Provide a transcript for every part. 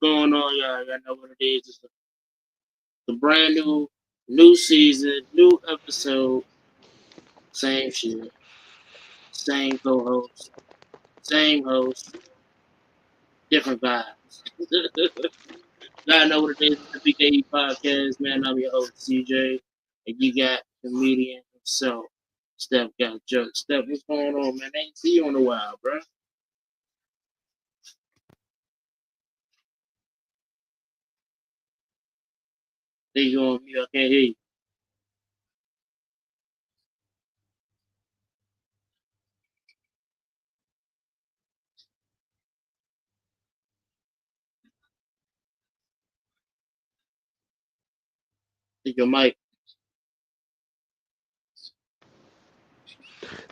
going on, y'all? Y'all know what it is. It's the brand new season, new episode, same shit, same co-host, same host, different vibes. Y'all know what it is. It's the BKE Podcast, man. I'm your host, CJ, and you got comedian himself, StephGotJokes. Steph, what's going on, man? I ain't see you in a while, bro. There you on me? I can't hear you. Think your mic.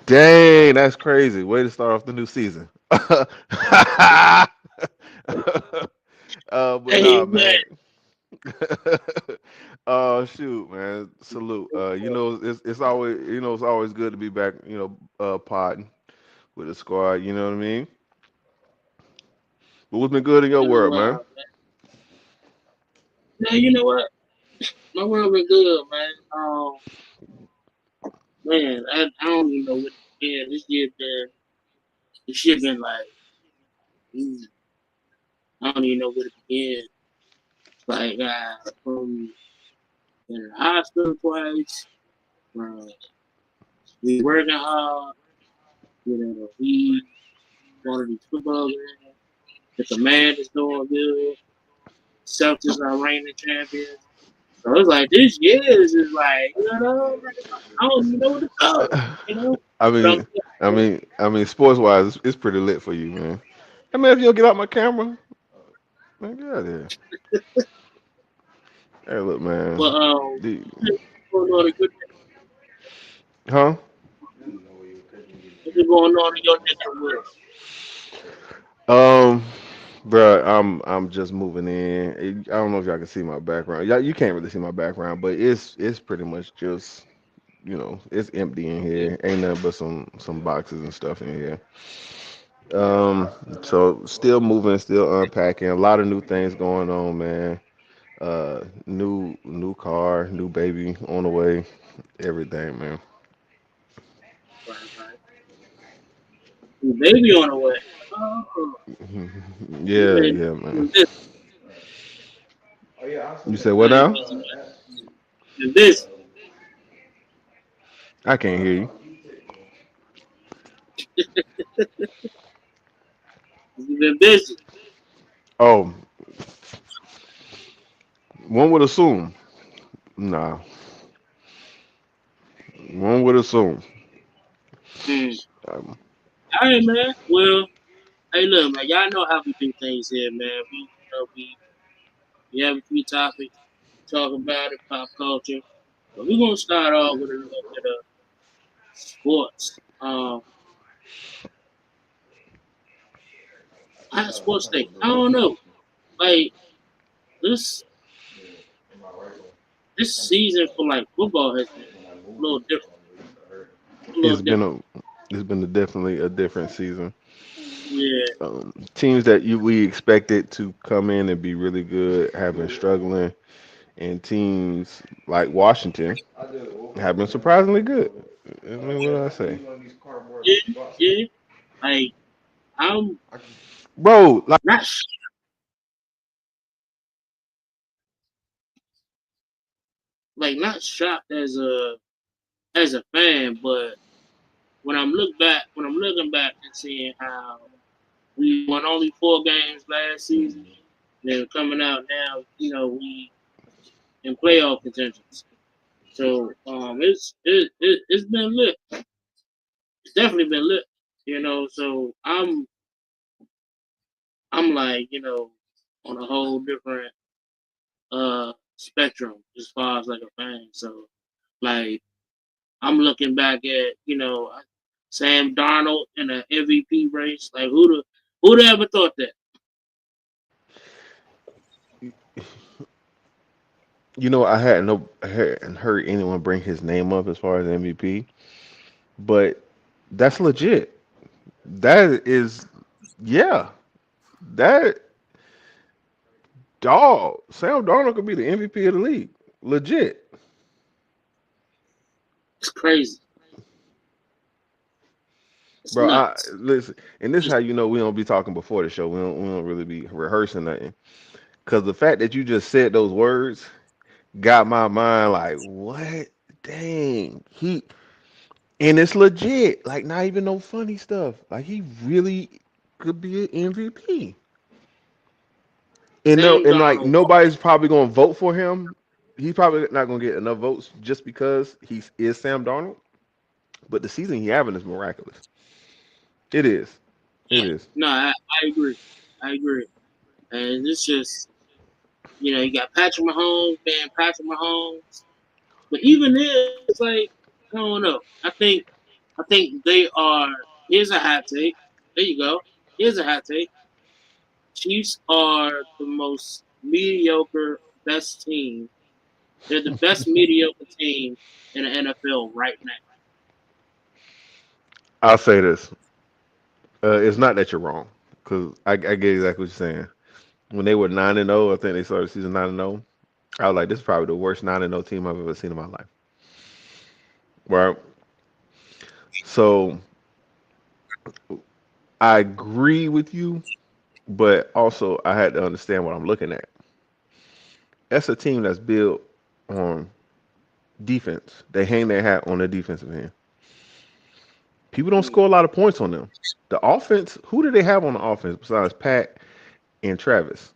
Dang, that's crazy. Way to start off the new season. But Hey, nah, man. man. Shoot, man. Salute. It's always good to be back. Podding with the squad. You know what I mean. But what's been good in your Been a world, man? while, man. Now, you know what? My world been good, man. Man, I don't even know what to begin. This year been like, mm, I don't even know where to begin. Like, from in the hospital twice, from we working hard, we one of these football games. The command is doing good. Celtics are reigning champions. So it's like this year is just like, I don't even know what to call it, you know? I But I'm mean, sports wise, it's pretty lit for you, man. Hey, man, if you don't get out my camera, man, get out of here. Hey, look, man. but The, going on a good huh? what's going on in your neck of the woods? Um, Bruh, I'm just moving in. I don't know if y'all can see my background. You can't really see my background, but it's pretty much just it's empty in here. Ain't nothing but some boxes and stuff in here. Um, so still moving, still unpacking. A lot of new things going on, man. New car, new baby on the way. Everything, man. Right, right. The baby on the way. Oh, you Yeah, been yeah, man. you been busy. You said what I ain't now? busy, man. You been busy. I can't hear you. You been busy. Oh, one would assume. Nah, one would assume. Hmm. Um, All right, man. Well, hey, look, man. Y'all know how we do things here, man. We have a few topics, talk about it, pop culture. But we're gonna start off with a little bit of sports. Sports thing. I don't know. Like this this season for like football has been a little different. A little it's been different. a it's been definitely a different season. Yeah. Teams that we expected to come in and be really good have been struggling, and teams like Washington have been surprisingly good. I mean, what do I say, Yeah. Yeah. Like I'm bro? Like, not sh- not shocked as a fan, but when I'm looking back and seeing how we won only 4 games last season, then coming out now, we in playoff contentions. So it's been lit. It's definitely been lit. So I'm like, on a whole different spectrum as far as like a fan. So like I'm looking back at, Sam Darnold in an MVP race. Like who'd ever thought that? I hadn't heard anyone bring his name up as far as MVP, but that's legit. That is, yeah, that Dog, Sam Darnold could be the MVP of the league. Legit. It's crazy. It's Bro, I nuts. listen, and this is It's, how you know we don't be talking before the show. We don't really be rehearsing nothing. Cause the fact that you just said those words got my mind like, what? Dang. And it's legit. Like not even no funny stuff. Like he really could be an MVP. And no, Sam and like Darnold. nobody's probably gonna vote for him. He's probably not gonna get enough votes just because he is Sam Darnold. But the season he having is miraculous. It is. It is. No, I agree. I agree. And it's just, you got Patrick Mahomes being Patrick Mahomes. But even then, it's like, I don't know. I think they are. Here's a hot take. There you go. Here's a hot take. Chiefs are the most mediocre best team. They're the best mediocre team in the NFL right now. I'll say this. It's not that you're wrong, because I get exactly what you're saying. When they were 9-0, I think they started season 9-0. I was like, this is probably the worst 9-0 team I've ever seen in my life. Right. So I agree with you, but also I had to understand what I'm looking at. That's a team that's built on defense. They hang their hat on the defensive end. People don't Mm. score a lot of points on them. The offense, who do they have on the offense besides Pat and Travis?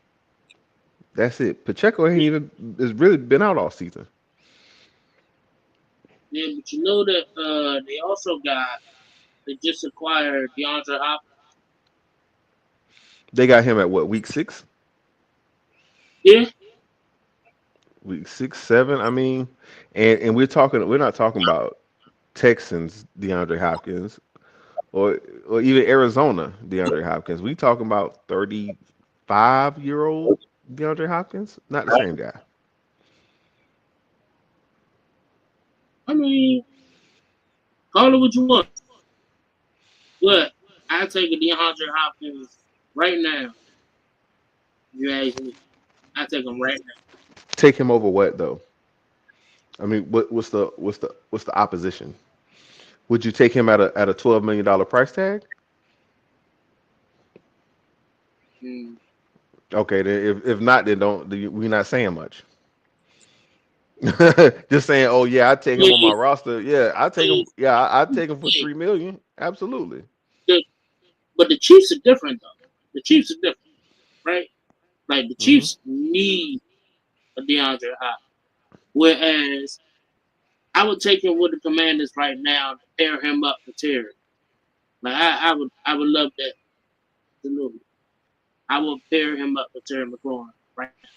That's it. Pacheco ain't Yeah, even has really been out all season. yeah, but you know that they also they just acquired DeAndre Hopkins. They got him at what, week six? Yeah, Week six, seven. I mean, and we're not talking about Texans DeAndre Hopkins or even Arizona DeAndre Hopkins. We talking about 35-year-old DeAndre Hopkins. Not the same guy. I mean, call it what you want, but I take a DeAndre Hopkins right now. If you ask me, I take him right now. Take him over what though? I mean, what's the opposition? Would you take him at a $12 million price tag? Mm. Okay, then if not, then don't. We're not saying much. Just saying, oh yeah, I take him Yeah, on my roster. Yeah, I take yeah, him. Yeah, I take him for yeah. 3 million. Absolutely. The- but the Chiefs are different though. The Chiefs are different, right? Like the Hmm. Chiefs need a DeAndre Hopkins, whereas I would take him with the Commanders right now to pair him up with Terry. Like I would love that. Absolutely, I will pair him up with Terry McLaurin right now.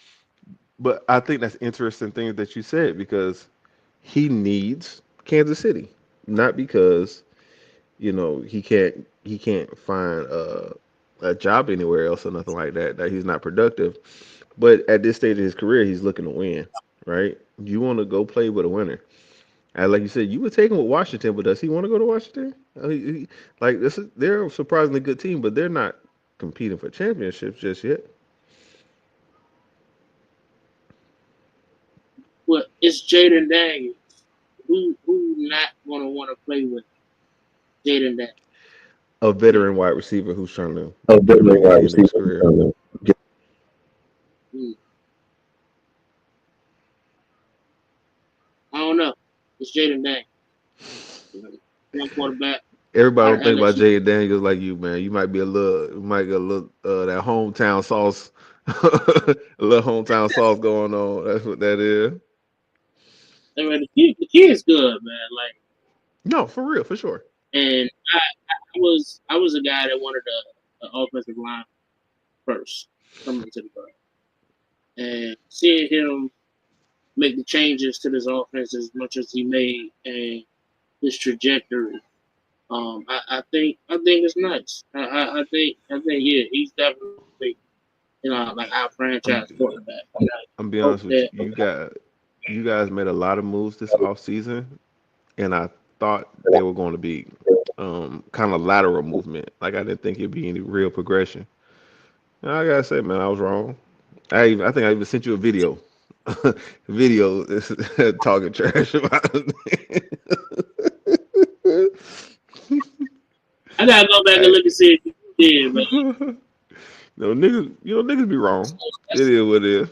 But I think that's interesting things that you said because he needs Kansas City, not because he can't find a job anywhere else or nothing like that. That he's not productive. But at this stage of his career, he's looking to win, right? You want to go play with a winner. And like you said, you would take him with Washington, but does he want to go to Washington? Like they're a surprisingly good team, but they're not competing for championships just yet. But it's Jaden Daniels. Who not gonna want to play with Jaden Daniels? A Yeah. veteran wide receiver who's trying to A veteran make it wide in his receiver. career. Mm. I don't know. It's Jaden Daniels, young quarterback Everybody out don't of think about LSU. Jay Daniels like you, man. You might get a little that hometown sauce, a little hometown sauce going on. That's what that is. I mean, the kid's good, man. Like, No, for real, for sure. and I was a guy that wanted a offensive line first coming into the draft, and seeing him make the changes to this offense as much as he made and his trajectory. I think it's nice. I think yeah, he's definitely like our franchise I'm quarterback. And I I'm be hope honest with that you. You guys made a lot of moves this off season, and I thought they were going to be kind of lateral movement. Like I didn't think it'd be any real progression. And I gotta say, man, I was wrong. I think I even sent you a video. Video talking trash about it. I gotta go back and Hey, look and see if you did, man. niggas be wrong. So It is what it is.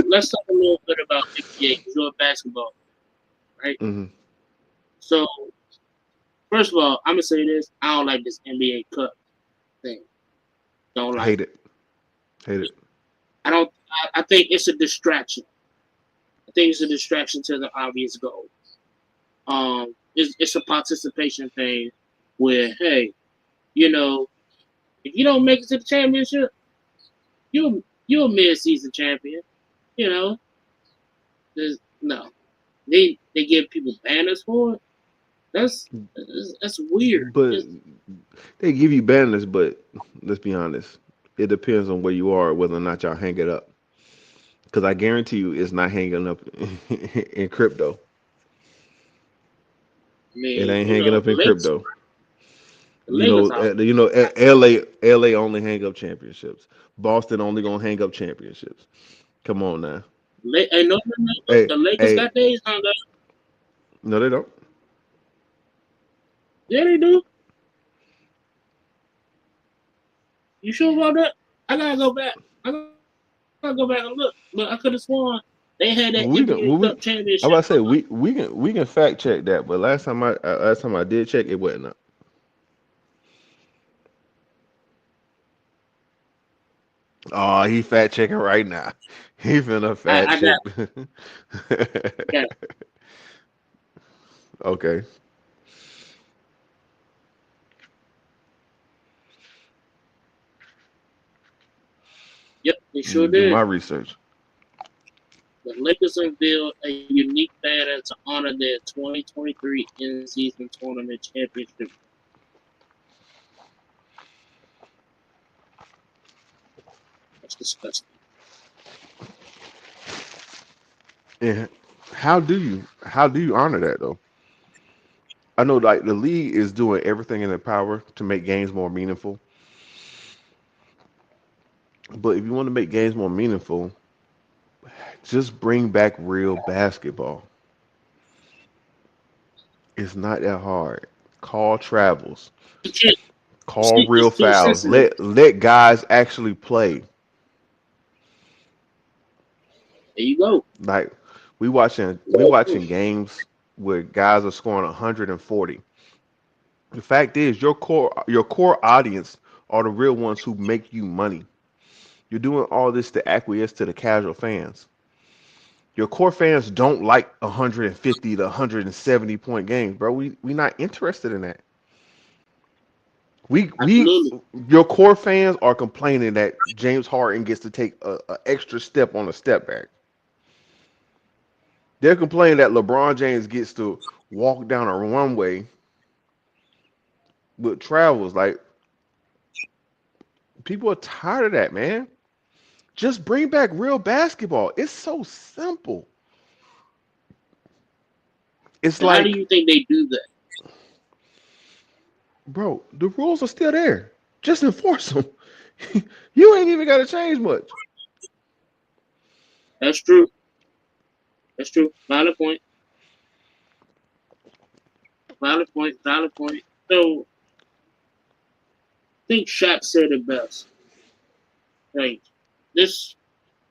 let's talk a little bit about NBA because you're a basketball, right? Hmm. So first of all, I'm gonna say this: I don't like this NBA Cup thing. Don't like Hate it. it. Hate it. I don't. I think it's a distraction. I think it's a distraction to the obvious goal. It's a participation thing where, hey, you know, if you don't make it to the championship, you're a mid-season champion. You know, no, they give people banners for it. That's weird. But they give you banners, but let's be honest. It depends on where you are, whether or not y'all hang it up. Because I guarantee you, it's not hanging up in crypto. I It mean, ain't hanging up the in Lakers, crypto. the Lakers out. LA only hang up championships. Boston only gonna hang up championships. Come on now. Hey, no. Hey, The Lakers hey, got theirs hung up. no, they don't. Yeah, they do. You sure about that? I gotta go back. I gotta go back and look. But I could have sworn they had that NBA We Cup can, we, championship I hung about to up. say we can fact check that, but last time I did check, it wasn't up. Oh, he fact checking right now. He finna fact I got, check. I got. Okay, Yep, they let sure me do did. my research. The Lakers unveiled a unique banner to honor their 2023 in-season tournament championship. That's disgusting. And how do you honor that though? I know like the league is doing everything in their power to make games more meaningful, but if you want to make games more meaningful, just bring back real basketball. It's not that hard. Call travels, You can't. call real It's too fouls. sensitive. Let guys actually play. There you go. Like we watching games where guys are scoring 140. The fact is, your core audience are the real ones who make you money. You're doing all this to acquiesce to the casual fans. Your core fans don't like 150 to 170 point games, bro. We not interested in that. We Absolutely. your core fans are complaining that James Harden gets to take a extra step on a step back. They're complaining that LeBron James gets to walk down a runway with travels. Like people are tired of that, man. Just bring back real basketball. It's so simple. It's And how do like, you think they do that? bro, the rules are still there. Just enforce them. You ain't even got to change much. That's true. That's true. Valid point. Valid point. Valid point. So I think Shaq said it best. Like this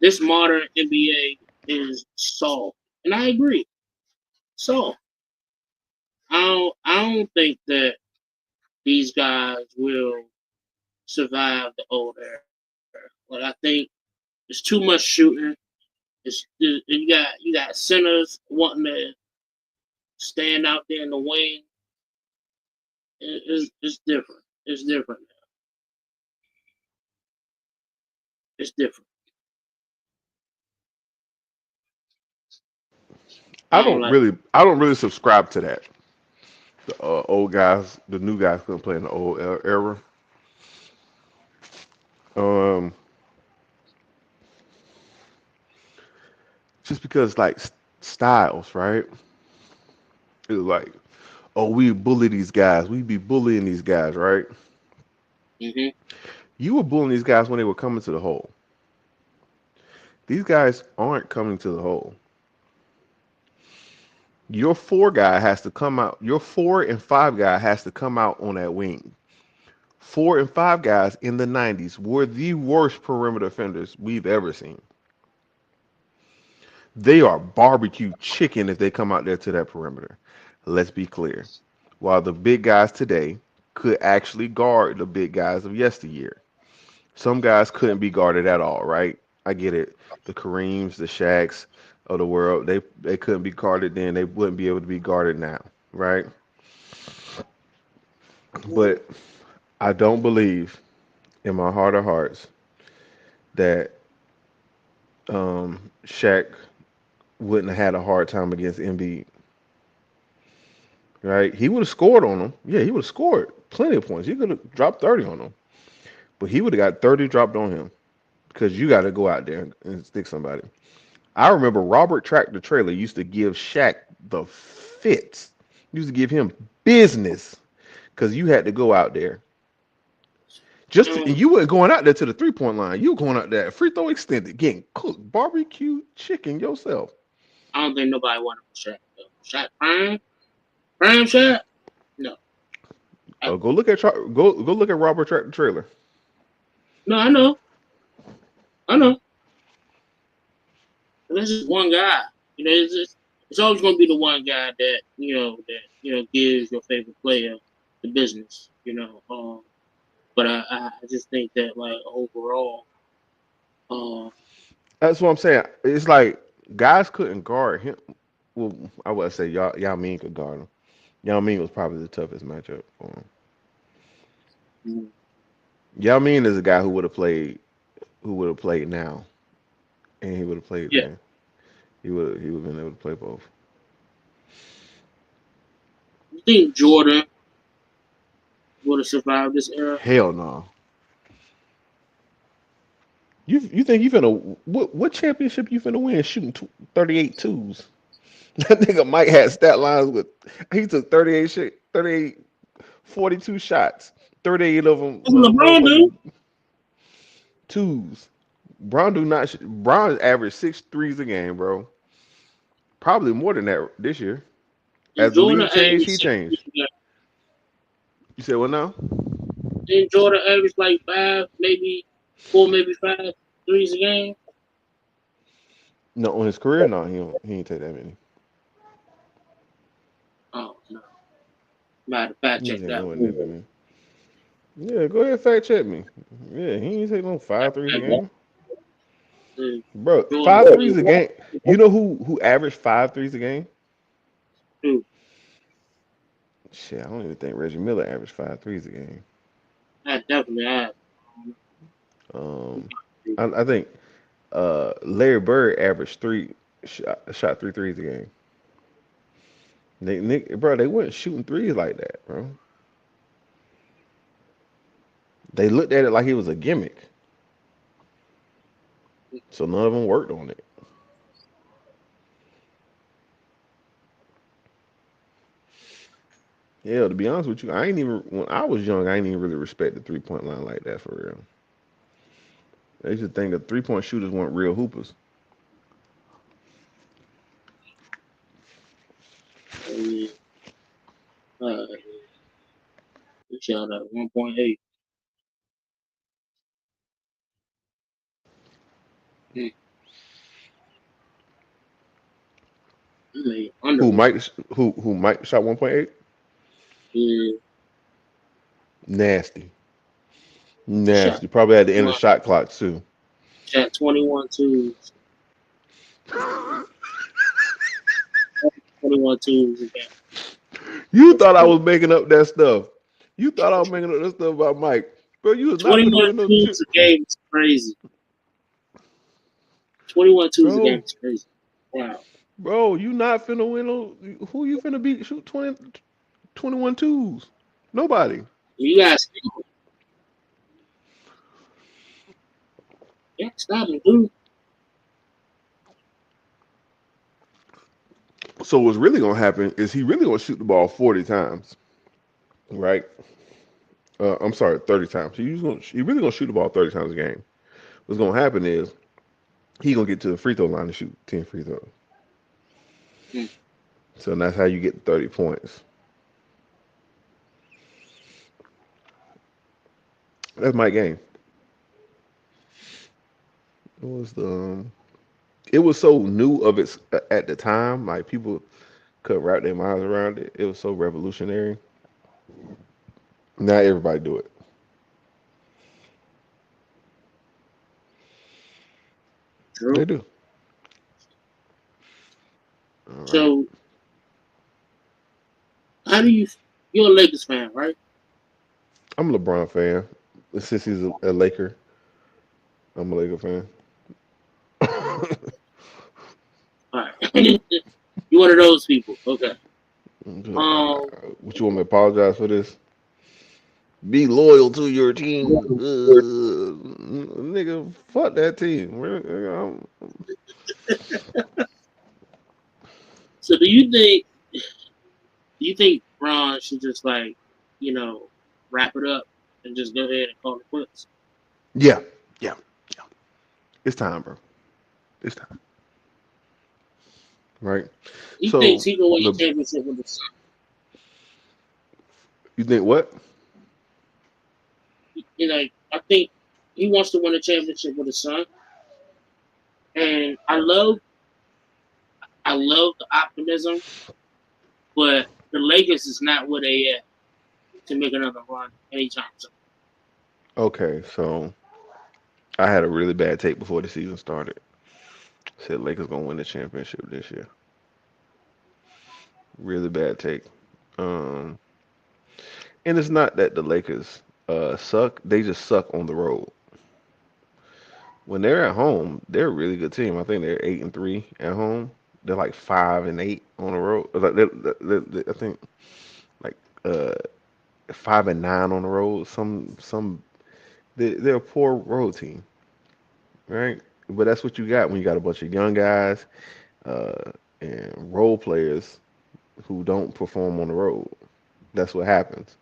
this modern NBA is soft. And I agree. Soft. I don't think that these guys will survive the old era. Like I think it's too much shooting. You got centers wanting to stand out there in the wing. It's different. It's different now. It's different. I don't like it. I don't really subscribe to that. The old guys, the new guys couldn't play in the old era. Um, just because like styles, right? It was like, oh, we bully these guys. We be bullying these guys, right? Hmm. You were bullying these guys when they were coming to the hole. These guys aren't coming to the hole. Your four guy has to come out. Your 4 and 5 guy has to come out on that wing. 4 and 5 guys in the 90s were the worst perimeter defenders we've ever seen. They are barbecue chicken if they come out there to that perimeter. Let's be clear. While the big guys today could actually guard the big guys of yesteryear, some guys couldn't be guarded at all, right? I get it. The Kareems, the Shaqs of the world, they couldn't be guarded then. They wouldn't be able to be guarded now, right? But I don't believe in my heart of hearts that Shaq wouldn't have had a hard time against Embiid, right? He would have scored on him. Yeah, he would have scored plenty of points. He could have dropped 30 on him, but he would have got 30 dropped on him because you got to go out there and stick somebody. I remember Robert Tractor Trailer used to give Shaq the fits. He used to give him business because you had to go out there. And you weren't going out there to the 3-point line. You were going out there free throw extended, getting cooked barbecue chicken yourself. I don't think nobody wanted Shaq. Shaq prime Shaq. No. Go look at Robert Tractor Trailer. No, I know. This is one guy. It's always going to be the one guy that gives your favorite player the business. But I just think that like overall, that's what I'm saying. It's like guys couldn't guard him. Well, I would say Yao Ming could guard him. Yao Ming was probably the toughest matchup for him. mm-hmm. Yao Ming is a guy who would have played now, and he would have played Yeah. then. He would have been able to play both. You think Jordan would have survived this era? Hell no. You think you finna what championship you finna win shooting 38 twos? That nigga Mike had stat lines with he took 42 shots. 38 of them That's what LeBron do. twos. Brown averaged 6 threes a game, bro. Probably more than that this year. As the league changed, he changed. You said what now? Didn't Jordan average like 5, maybe 4, maybe 5 threes a game? No, on his career, no, he ain't take that many. Oh no. Might have fact checked that. Yeah, go ahead, fact check me. Yeah, he ain't take no 5 threes a game. Bro, 5 threes a game. You know who averaged 5 threes a game? Who? Shit, I don't even think Reggie Miller averaged 5 threes a game. I definitely have. I think Larry Bird averaged shot 3 threes a game. They weren't shooting threes like that, bro. They looked at it like it was a gimmick. So none of them worked on it. Yeah, to be honest with you, when I was young, I ain't even really respect the 3-point line like that for real. They used to think that 3-point shooters weren't real hoopers. We shot at 1.8. Who Mike shot 1.8? Yeah. Nasty. Probably at the end of the shot clock too. Shot 21 twos. 21 twos again. You thought I was making up that stuff. You thought I was making up that stuff about Mike. Bro, you was not 21 twos a game is crazy. 21 twos a game is crazy. Wow. Bro, you not finna win. Who you finna beat? Shoot 21 twos. Nobody. You guys. Yeah, stop it, dude. So what's really gonna happen is he really gonna shoot the ball 40 times, right? I'm sorry, 30 times. He really gonna shoot the ball 30 times a game. What's gonna happen is he gonna get to the free throw line and shoot 10 free throws. Mm. So that's how you get 30 points. That's my game. It was the it was so new of its at the time. Like people could wrap their minds around it. It was so revolutionary. Not everybody do it. They True. do. All right. So, how do you? You're a Lakers fan, right? I'm a LeBron fan. Since he's a Laker, I'm a Laker fan. All right. You one of those people. Okay. Um. What you want me to apologize for this? Be loyal to your team. Nigga, fuck that team. So, do you think Ron should just like, you know, wrap it up and just go ahead and call it quits? Yeah, yeah, yeah. It's time, bro. It's time. Right? He thinks So, he can win a Le, championship with the Suns. you think what? You know, I think he wants to win a championship with the Suns, and I love the optimism, but the Lakers is not where they at to make another run anytime soon. Okay, so I had a really bad take before the season started. Said Lakers gonna win the championship this year. Really bad take. Um, and it's not that the Lakers suck. They just suck on the road. When they're at home, they're a really good team. I think they're 8-3 at home. They're like 5-8 on the road. Like I think like uh 5-9 on the road. They're a poor road team, right? But that's what you got when you got a bunch of young guys uh, and role players who don't perform on the road. That's what happens.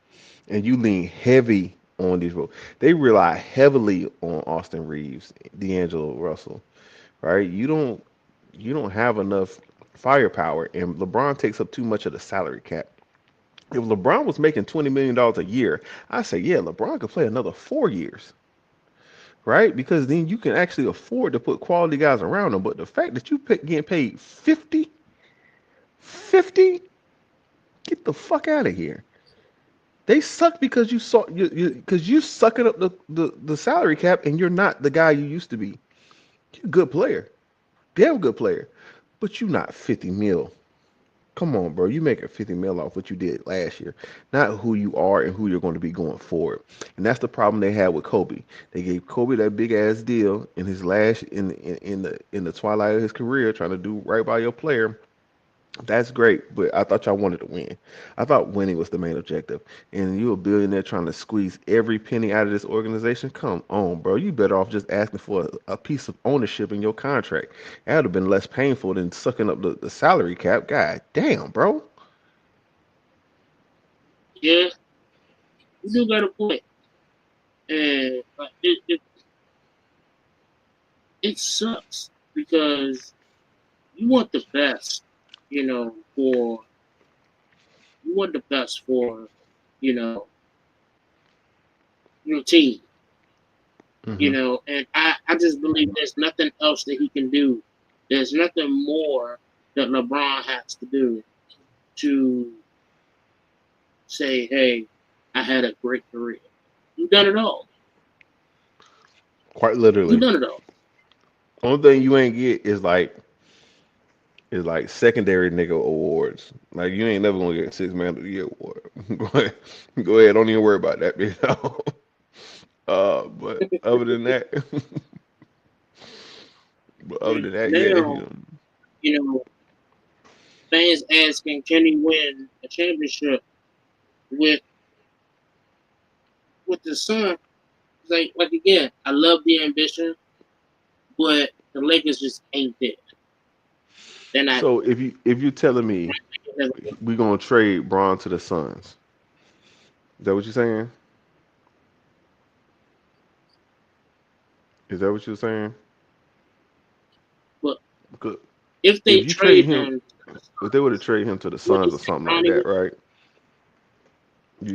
And you lean heavy on these roles. They rely heavily on Austin Reeves, D'Angelo Russell, right? You don't have enough firepower, and LeBron takes up too much of the salary cap. If LeBron was making $20 million a year, I say yeah, LeBron could play another 4 years, right? Because then you can actually afford to put quality guys around him. But the fact that getting paid 50, get the fuck out of here. They suck because you saw because you sucking up the salary cap and you're not the guy you used to be. You're a good player, damn good player, but you not 50 mil. Come on, bro. You making 50 mil off what you did last year, not who you are and who you're going to be going forward. And that's the problem they had with Kobe. They gave Kobe that big ass deal in his last in the twilight of his career, trying to do right by your player. That's great, but I thought y'all wanted to win. I thought winning was the main objective. And you a billionaire trying to squeeze every penny out of this organization? Come on, bro. You better off just asking for a piece of ownership in your contract. That would have been less painful than sucking up the salary cap. God damn, bro. Yeah, you do got a point, and it sucks because you want the best, you know, for you want the best for, you know, your team, Hmm. and I just believe there's nothing else that he can do. There's nothing more that LeBron has to do to say, hey, I had a great career. You've done it all. Quite You've literally. done it all. Only thing you ain't get is like secondary nigga awards. Like you ain't never gonna get six man of the year award. Go ahead. Go ahead. Don't even worry about that, bitch. But other than that, but other And than that, yeah, now, you know, fans asking, can he win a championship with the Sun? Like again, I love the ambition, but the Lakers just ain't there. They're not So if you're telling me there. we're gonna trade Braun to the Suns, is that what you're saying? Is that what you're saying? Because If they if you trade trade him, him, if they were to trade him to the what you Suns or say, something like Bronny? that, right? If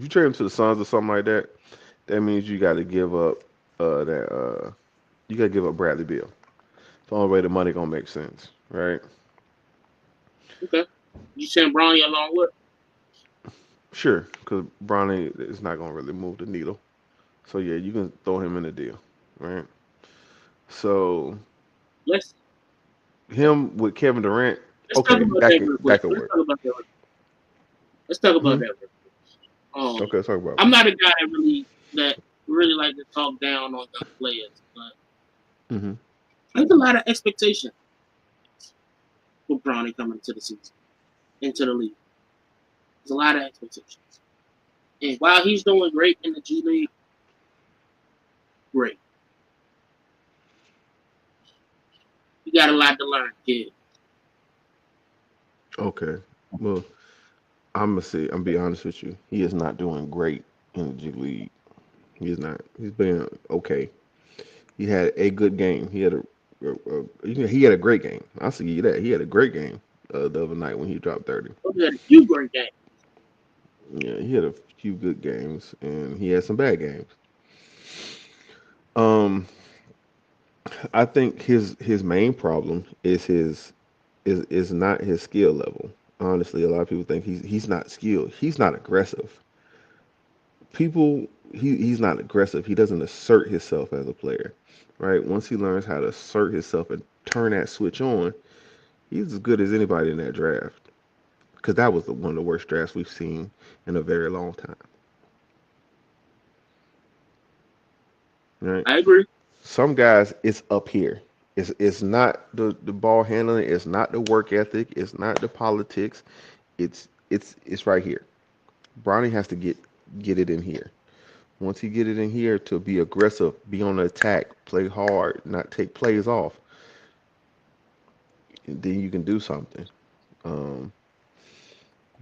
you trade him to the Suns or something like that, that means you got to give up that you got to give up Bradley Beal. It's the only way the money gonna make sense, right? Okay. You send Bronny along with? Sure, because Bronny is not gonna really move the needle. So yeah, you can throw him in the deal, right? So Let's him with Kevin Durant, let's talk okay, about that real quick. that could Let's work. talk about that. Let's talk about Hmm. that real quick. Okay, let's talk about I'm not a guy that really like to talk down on young players, but it. Hmm. there's a lot of expectation for Bronny coming into the season, into the league. There's a lot of expectations. And while he's doing great in the G League, great. You got a lot to learn, kid. Okay, well, I'm gonna say, I'm gonna be honest with you. He is not doing great in the G League. He's not. He's been okay. He had a good game. He had a great game. I'll see you that. He had a great game the other night when he dropped 30. He had a few great games. Yeah, he had a few good games and he had some bad games. Um, I think his main problem is is not his skill level. Honestly, a lot of people think he's not skilled. He's not aggressive. He's not aggressive. He doesn't assert himself as a player, right? Once he learns how to assert himself and turn that switch on, he's as good as anybody in that draft. Because that was one of the worst drafts we've seen in a very long time, right? I agree. Some guys, it's up here. It's not the ball handling. It's not the work ethic. It's not the politics. It's right here. Bronny has to get it in here. Once he get it in here to be aggressive, be on the attack, play hard, not take plays off, then you can do something. Um,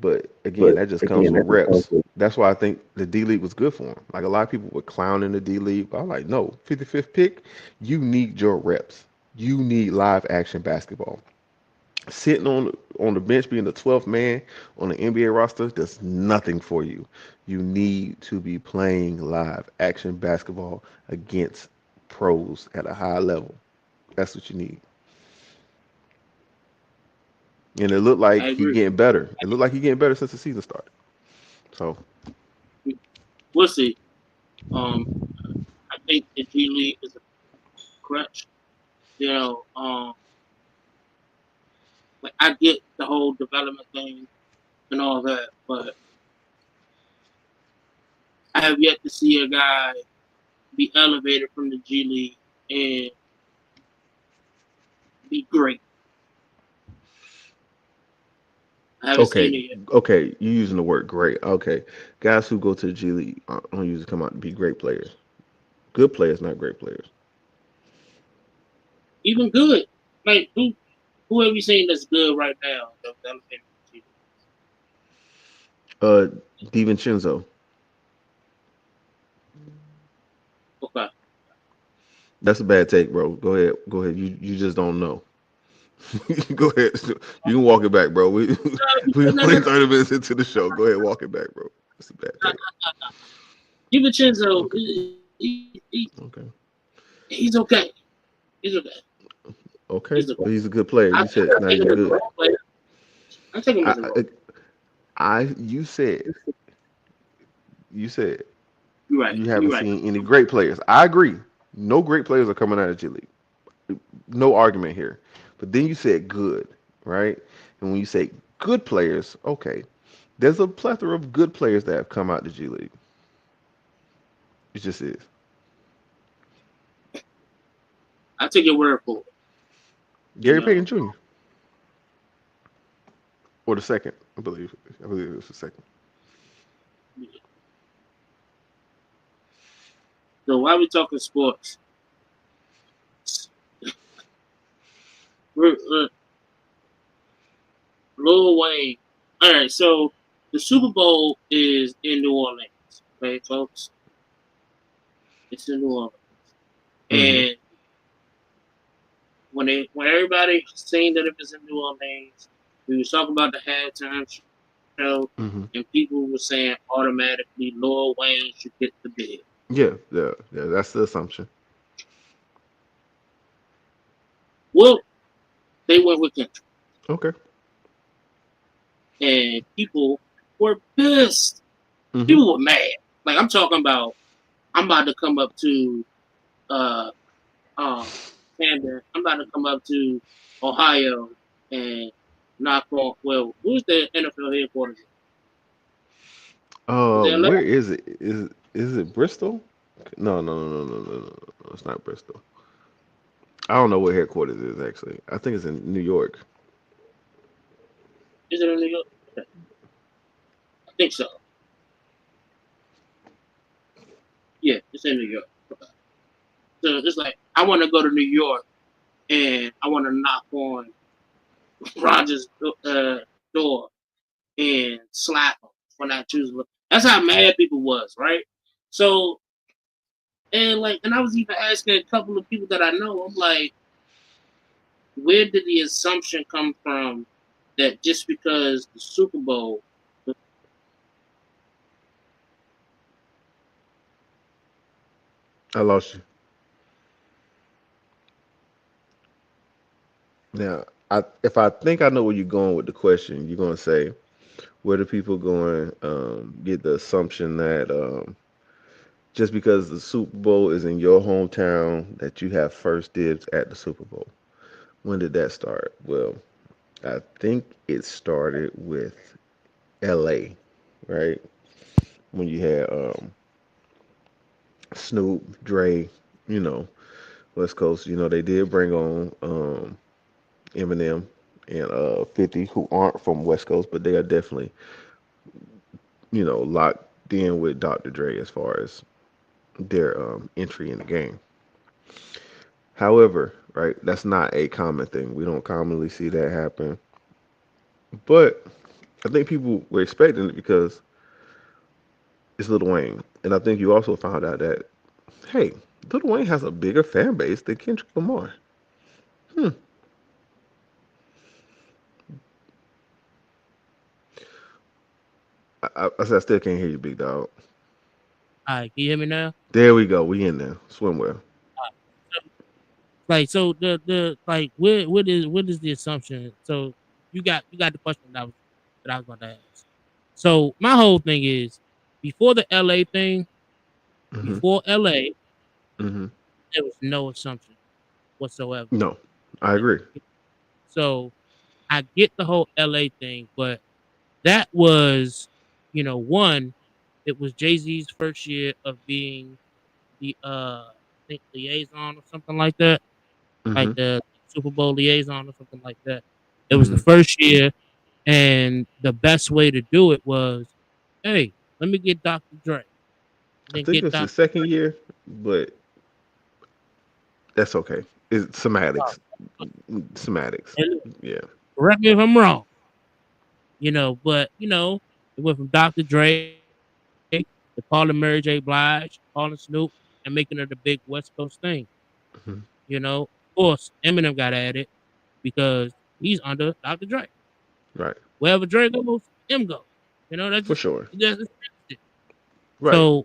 but again, that just comes with reps. That's why I think the D League was good for him. Like a lot of people were clowning the D League, but I'm like, no, 55th pick, you need your reps. You need live action basketball. Sitting on the bench being the 12th man on the NBA roster does nothing for you. You need to be playing live action basketball against pros at a high level. That's what you need. And it looked like I he agree. getting better. It looked like he getting better since the season started. So We'll see. Um, I think the G League is a crutch. You know, like I get the whole development thing and all that, but I have yet to see a guy be elevated from the G League and be great. I haven't seen okay, it yet. okay, you using the word great. Okay, guys who go to the G League don't usually come out to be great players. Good players, not great players. Even good. Like who have you seen that's good right now that was elevated from the G Uh, DiVincenzo. League? Okay. That's a bad take, bro. Go ahead. Go ahead. You just don't know. Go ahead. You can walk it back, bro. We No, only no, 30 minutes into the show. Go ahead, walk it back, bro. That's a bad take. DiVincenzo, Okay. Okay. he's okay. He's okay. Okay. He's okay. But he's a good player. I You said now take he's him as a good. role player. I take him I as a role. I, you said You're right. you You're haven't right. seen any great players. I agree. No great players are coming out of G League. No argument here. But then you said good, right? And when you say good players, okay, there's a plethora of good players that have come out the G League. It just is. I take your word for it. You Gary know. Payton Jr. or the second, I believe. I believe it was the second. So while we talking sports, we're Lil Wayne. All right, so the Super Bowl is in New Orleans. Okay, folks, it's in New Orleans, Hmm. and when everybody seen that it was in New Orleans, we was talking about the halftime show, and Hmm. people were saying automatically Lil Wayne should get the bid. Yeah, yeah, yeah. That's the assumption. Well, they went with Kendrick, Okay. and people were pissed. Hmm. People were mad. Like I'm talking about, I'm about to come up to uh Camden. I'm about to come up to Ohio and knock on. Well, who's the NFL headquarters? Is it LA? Where is it? Is it Bristol? No, no, no, no, no, no, no, no. It's not Bristol. I don't know what headquarters is actually. I think it's in New York. Is it in New York? Okay. I think so. Yeah, it's in New York. Okay. So it's like I want to go to New York and I want to knock on Roger's door and slap him when I choose. That's how mad people was, right? So and I was even asking a couple of people that I know. I'm like, where did the assumption come from that just because the Super Bowl I lost you. Now, if I think I know where you're going with the question, you're gonna say where do people going get the assumption that just because the Super Bowl is in your hometown that you have first dibs at the Super Bowl? When did that start? Well, I think it started with LA, right? When you had Snoop, Dre, you know, West Coast, they did bring on Eminem and 50 who aren't from West Coast, but they are definitely, locked in with Dr. Dre as far as their entry in the game. However, right, that's not a common thing. We don't commonly see that happen. But I think people were expecting it because it's Lil Wayne. And I think you also found out that, hey, Lil Wayne has a bigger fan base than Kendrick Lamar. Hmm. I said I still can't hear you, big dog. All right, can you hear me now? There we go. We in there. Swim well. Like so the like what is the assumption? So you got the question that I was about to ask. So my whole thing is before the LA thing, Hmm. before LA, Hmm. there was no assumption whatsoever. No, I agree. So I get the whole LA thing, but that was, one, it was Jay-Z's first year of being the I think liaison or something like that. Hmm. Like the Super Bowl liaison or something like that. It was the Hmm. first year, and the best way to do it was, hey, let me get Dr. Dre, I then think get it's the Dr. second year, but that's okay. It's semantics. Semantics. And Yeah. correct me if I'm wrong, but it went from Dr. Dre to calling Mary J. Blige, calling Snoop, and making it a big West Coast thing. Hmm. Of course, Eminem got added because he's under Dr. Dre. Right. Wherever Dre goes, M go. That's For just sure. that's it. Right.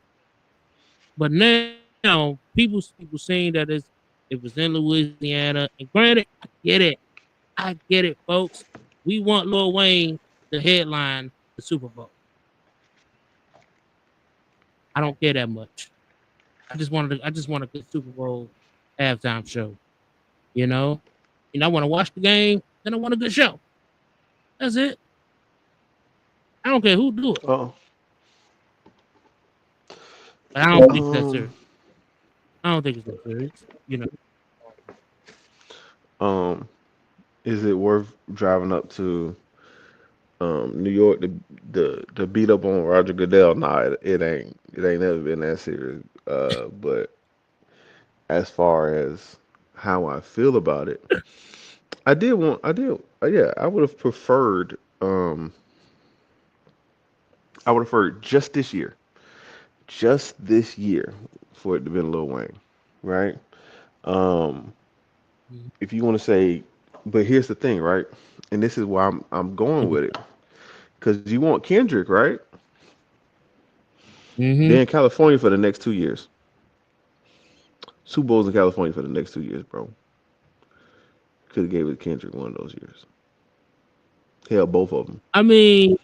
But now people seeing that it was in Louisiana, and granted, I get it. I get it, folks. We want Lil Wayne to headline the Super Bowl. I don't care that much. I just want a good Super Bowl halftime show. You know, I want to watch the game, then I want a good show. That's it. I don't care who do it, Oh. but I don't think it's that Um. serious. I don't think it's that serious. Um. Is it worth driving up to New York to beat up on Roger Goodell? Nah, it ain't. It ain't never been that serious. But as far as how I feel about it, I did want. I did. Yeah, I would have preferred. I would have preferred just this year, for it to been Lil Wayne, right? Um, If you want to say, but here's the thing, right? And this is why I'm going with it, because you want Kendrick, right? Mm-hmm. They're in California for the next 2 years. Super Bowls in California for the next 2 years, bro. Could have gave it to Kendrick one of those years. Hell, both of them. I mean,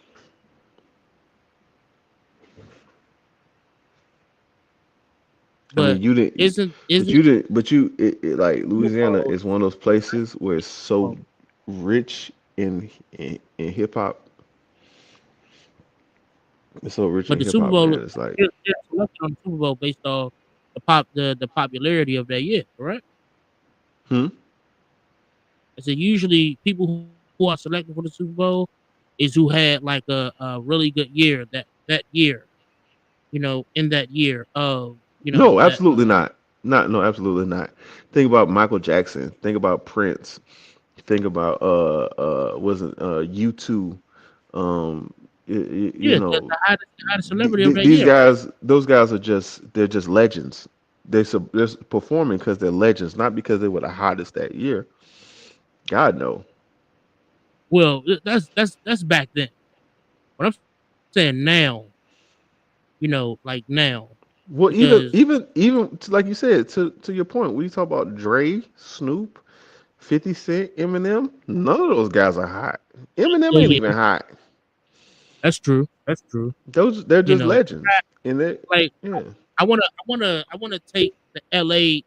I mean, but you didn't, isn't but isn't you didn't, but it like Super Louisiana Bowl? is one of those places where it's so Bowl, rich in hip hop. It's so rich but in the hip Super hop, Bowl, man. It's like, they're selected on the Super Bowl based off the popularity of that year, correct? hmm, I said usually people who are selected for the Super Bowl is who had like a really good year that year, in that year of no, that absolutely not. Not no, absolutely not. Think about Michael Jackson. Think about Prince. Think about wasn't U2. You yeah, know, the hottest celebrity of that these year, right? guys, those guys are they're just legends. They're performing because they're legends, not because they were the hottest that year. God no. Well, that's back then. What I'm saying now, like now, Well, because like you said, to your point, when you talk about Dre, Snoop, 50 Cent, Eminem, none of those guys are hot. Eminem ain't yeah, even hot. that's true. That's true. Those they're You just know, legends, and they like yeah. I wanna take the LA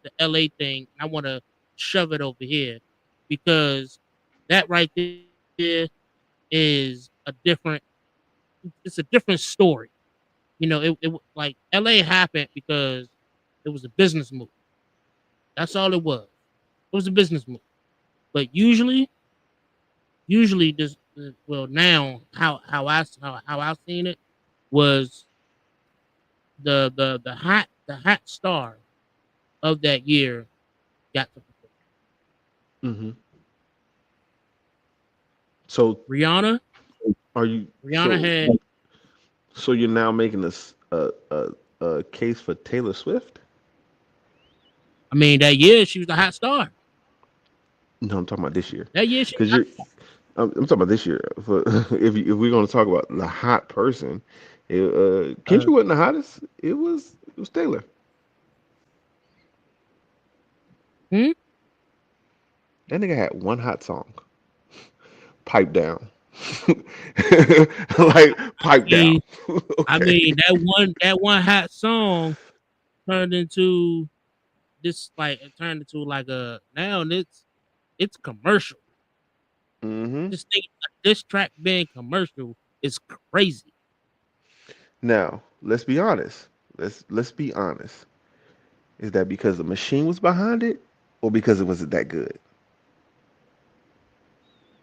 thing. And I wanna shove it over here because that right there is a different. It's a different story. Like LA happened because it was a business move. That's all it was. It was a business move. But usually this well now how I seen it was the hot star of that year got to perform. hmm So Rihanna. are you Rihanna had. so you're now making a case for Taylor Swift? I mean, that year she was the hot star. No, I'm talking about this year. That year she was Because hot. I'm talking about this year. For if we're gonna talk about the hot person, Uh, Kendrick wasn't the hottest. It was Taylor. hmm? That nigga had one hot song, "Pipe Down," like pipe I down. mean, I Okay. mean that one hot song turned into this like it turned into like a now it's commercial. hmm This thing, this track being commercial is crazy. Now let's be honest. Let's be honest. Is that because the machine was behind it, or because it wasn't that good?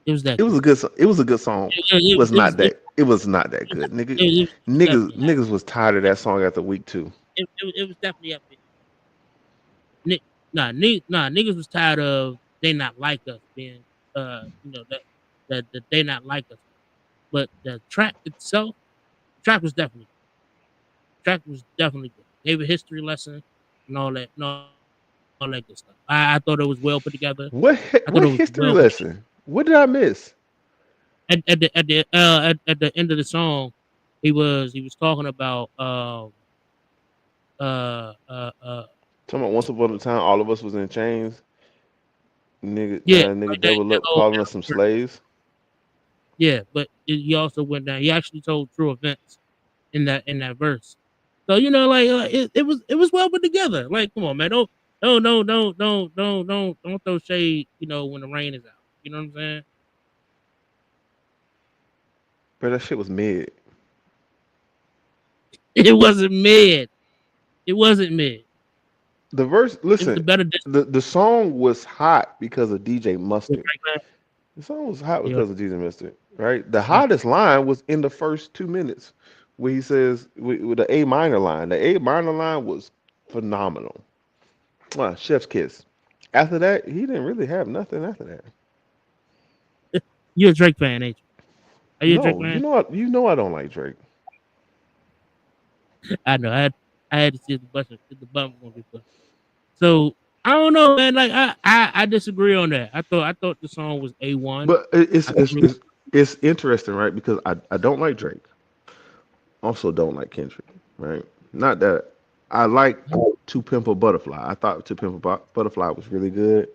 It was that It was good. a good. It was a good song. It was It not was it, that. It was not that good. it was definitely hot. Niggas was tired of that song after week two. It was definitely up there. Nah, niggas was tired of they not like us being that they not like us. But the track itself, track was definitely good. Gave a history lesson and all that good stuff. I thought it was well put together. I thought it was What well put together. history lesson? What did I miss? At the end of the song, he was talking about uh Talking about once upon a time, all of us was in chains. yeah, Nigga like that double that up, whole calling us some slaves. yeah, but he also went down. He actually told true events in that verse. So like it was well put together. Like, come on, man, don't throw shade. When the rain is out. You know what I'm saying? Bro, that shit was mid. It wasn't mid. It wasn't mid. The verse, It was listen, the better disc. the song was hot because of DJ Mustard. Right, The song was hot yeah. because of DJ Mustard, right? The Yeah. hottest line was in the first 2 minutes, where he says with the A minor line. The A minor line was phenomenal. Chef's kiss. After that, he didn't really have nothing after that. You're a Drake fan, ain't you? Are you a Drake No, fan? you know I don't like Drake. I know. I had to see if the button was gonna be put. So I don't know, man. Like I disagree on that. I thought the song was A1. But it's I thought it's it was, it's it's interesting, right? Because I don't like Drake. Also don't like Kendrick, right? Not that I like To Pimp a Butterfly. I thought To Pimp a Butterfly was really good.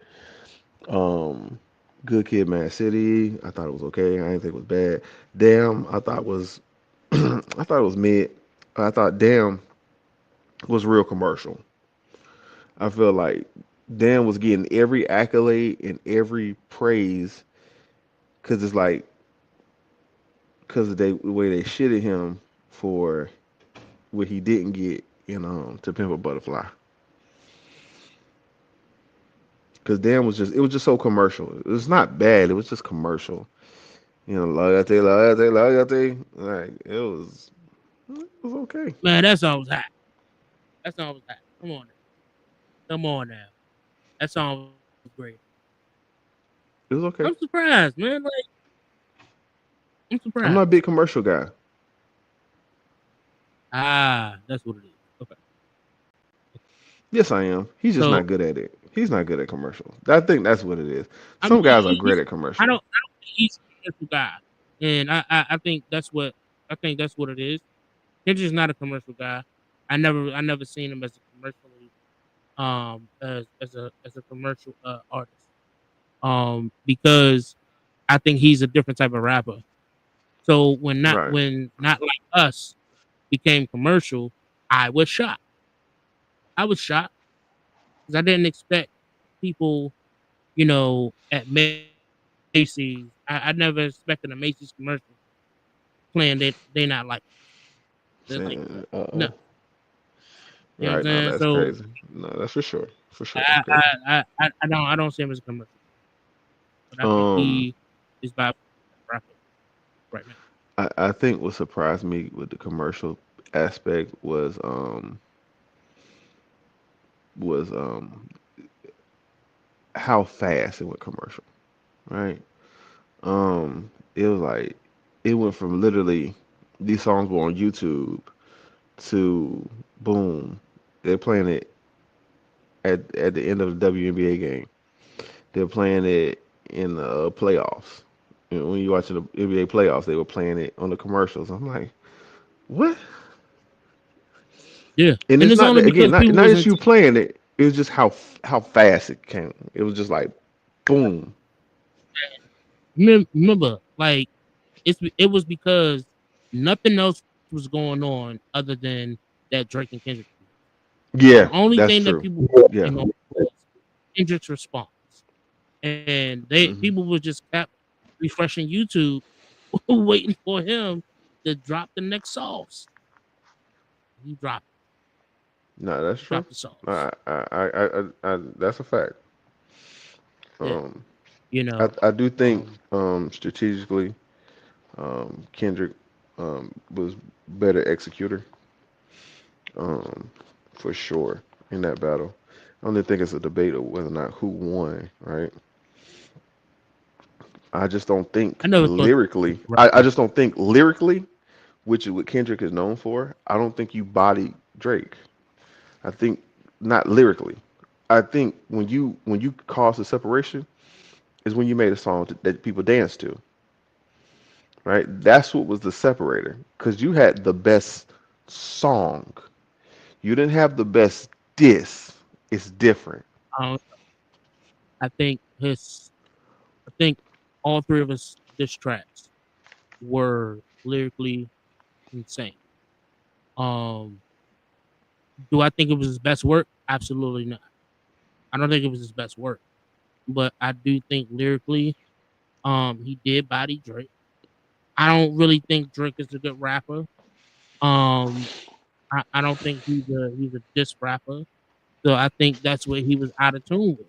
Um, Good Kid, Mad City. I thought it was okay. I didn't think it was bad. Damn, I thought was I thought it was mid. I thought Damn was real commercial. I feel like Dan was getting every accolade and every praise because it's like because of the way they shitted him for what he didn't get in To Pimp a Butterfly. Because Dan was just it was just so commercial. It was not bad. It was just commercial. You know, loyalty, loyalty, loyalty. Like it was okay. man, that song was hot. That song was hot. Come on, now. Come on now. That song was great. It was I'm okay. surprised, man. Like I'm I'm surprised. not a big commercial guy. That's what it is. Okay. Yes, I am. He's just So not good at it. He's not good at commercials. I think that's what it is. I mean, Some guys are great he's at I commercials. don't think he's a commercial guy, and I think that's what it is. Kendrick's not a commercial guy. I never seen him as a commercially as a commercial artist. Because I think he's a different type of rapper. So Right. when not like us became commercial, I was shocked. I was shocked because I didn't expect people, at Macy's. I never expected a Macy's commercial playing they not like they're like Saying, no, you know what I'm right now, saying? that's So crazy. No, that's for sure. For sure, that's I I crazy. I don't see him as a commercial, but I think Um, he is by rapper right now. I think what surprised me with the commercial aspect was how fast it went commercial. Right. It was like it went from literally these songs were on YouTube to boom, they're playing it at the end of the WNBA game. They're playing it in the playoffs. You know, when you watching the NBA playoffs, they were playing it on the commercials. I'm like, what? Yeah, And and it's it's not only that again, because not people not was just in. you playing it. It was just how fast it came. It was just like boom. Remember, like it was because nothing else was going on other than that Drake and Kendrick. The Yeah, only that's thing that true. people were Yeah. focusing on was Kendrick's response, and they Hmm. people were just kept refreshing YouTube, waiting for him to drop the next sauce. He dropped. No, that's He true. dropped the sauce. That's a fact. Yeah, Um, you know. I do think Um, strategically, Kendrick was better executor, um, for sure in that battle. I don't even think it's a debate of whether or not who won, right? I just don't think I never thought that lyrically. was I rapper. just don't think lyrically, which is what Kendrick is known for. I don't think you body Drake. I think not lyrically. I think when you cause a separation is when you made a song that people dance to, right? That's what was the separator because you had the best song. You didn't have the best diss. It's different. Um, I think his. I think all three of his diss tracks were lyrically insane. Um, do I think it was his best work? Absolutely not. I don't think it was his best work, but I do think lyrically, he did body Drake. I don't really think Drake is a good rapper. Um, I don't think he's a diss rapper. So I think that's what he was out of tune with.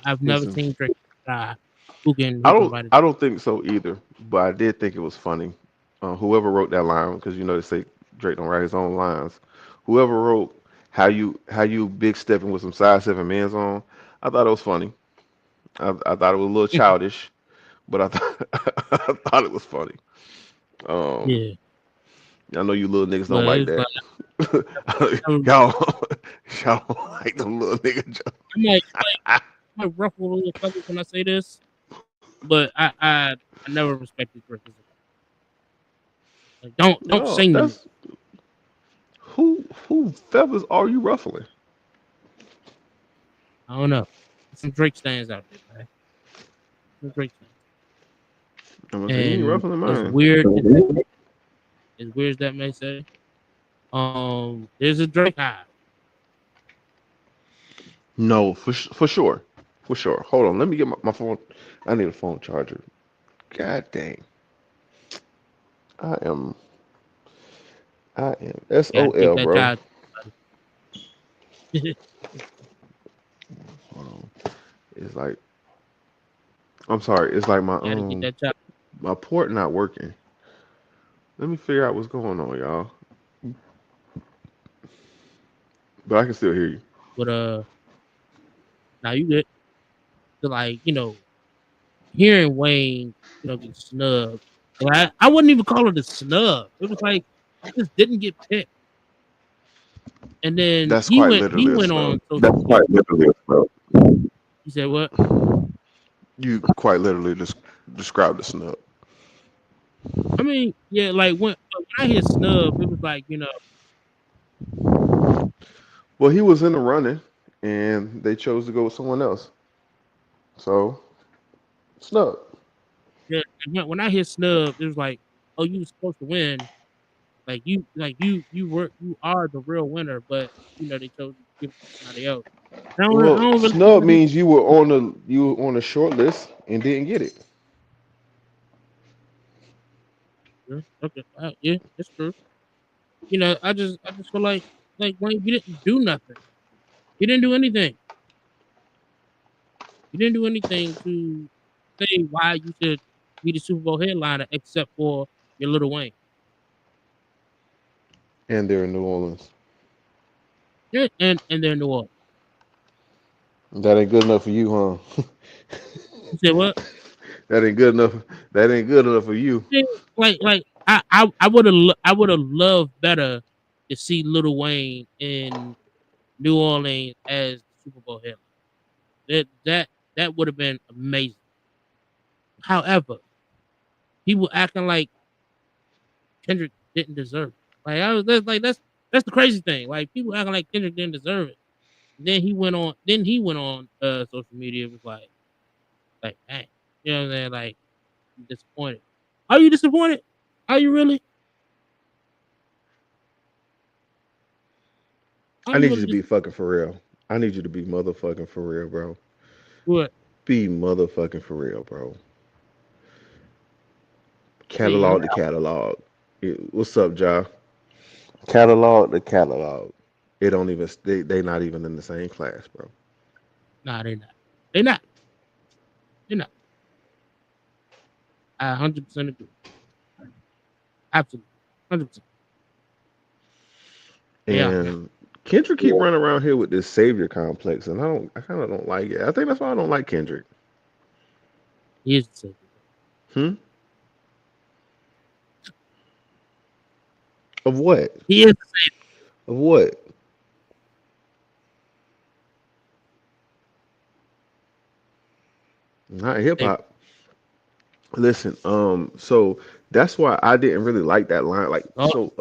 I've never Listen, seen Drake guy I who can don't write a I diss. don't think so either, but I did think it was funny. Whoever wrote that line, because they say Drake don't write his own lines. Whoever wrote how you big stepping with some size 7 men's on, I thought it was funny. I thought it was a little childish, but I thought I thought it was funny. Um, Yeah, I know you little niggas don't but like it's like that. I'm, y'all, y'all don't like them little nigga jokes. I might ruffle a little feathers when I say this, but I never respected Drake as a like, don't No, sing to me. that's who feathers are you ruffling? I don't know. Some Drake stands out there, man. Some Drake stands. I'm gonna say you ain't And ruffling as mine. weird as weird as that may say, there's a Drake high. No, for sure, for sure. Hold on, let me get my phone. I need a phone charger. God dang, I am You gotta take SOL, that bro. child. You Hold on. It's like I'm sorry. It's like gotta get that child. my port not working. Let me figure out what's going on, y'all. But I can still hear you. But now you get to like hearing Wayne get snubbed. And I wouldn't even call it a snub. It was like he just didn't get picked. And then That's quite he literally a went snub. on social media. He said what? You quite literally just described a snub. I mean, yeah, like when I hear snub, it was like Well, he was in the running, and they chose to go with someone else. So snub. yeah, when I hear snub, it was like, oh, you were supposed to win. You are the real winner, but they chose to give it to somebody else. I Well, don't really snub means you were on the short list and didn't get it. yeah, okay, yeah, it's true. I just feel like Wayne, you didn't do nothing. You didn't do anything. You didn't do anything to say why you should be the Super Bowl headliner, except for your little Wayne. And they're in New Orleans. Yeah, and they're in New Orleans. That ain't good enough for you, huh? You said what? That ain't good enough. That ain't good enough for you. Yeah, like I would have loved better to see Little Wayne in New Orleans as the Super Bowl headliner. That would have been amazing. However, people acting like Kendrick didn't deserve it. Like I was that's the crazy thing. Like people acting like Kendrick didn't deserve it. Then he went on. Social media. It was like, dang, you know what I'm saying? Like, I'm disappointed. Are you disappointed? Are you really? Are I you need you really to be disappointed? fucking for real. I need you to be motherfucking for real, bro. What? Be motherfucking for real, bro. See, I'm Catalog the catalog. What's up, Ja? Catalog the catalog. It don't even they not even in the same class, bro. nah, they're not. They're not. They're not. I 100% agree. Absolutely, 100%. They are not. And Kendrick keep running around here with this savior complex, and I kind of don't like it. I think that's why I don't like Kendrick. He is the savior. Hmm. Of what? He is. Of what? Not hip The savior. hop. Listen, so that's why I didn't really like that line. Like, All, so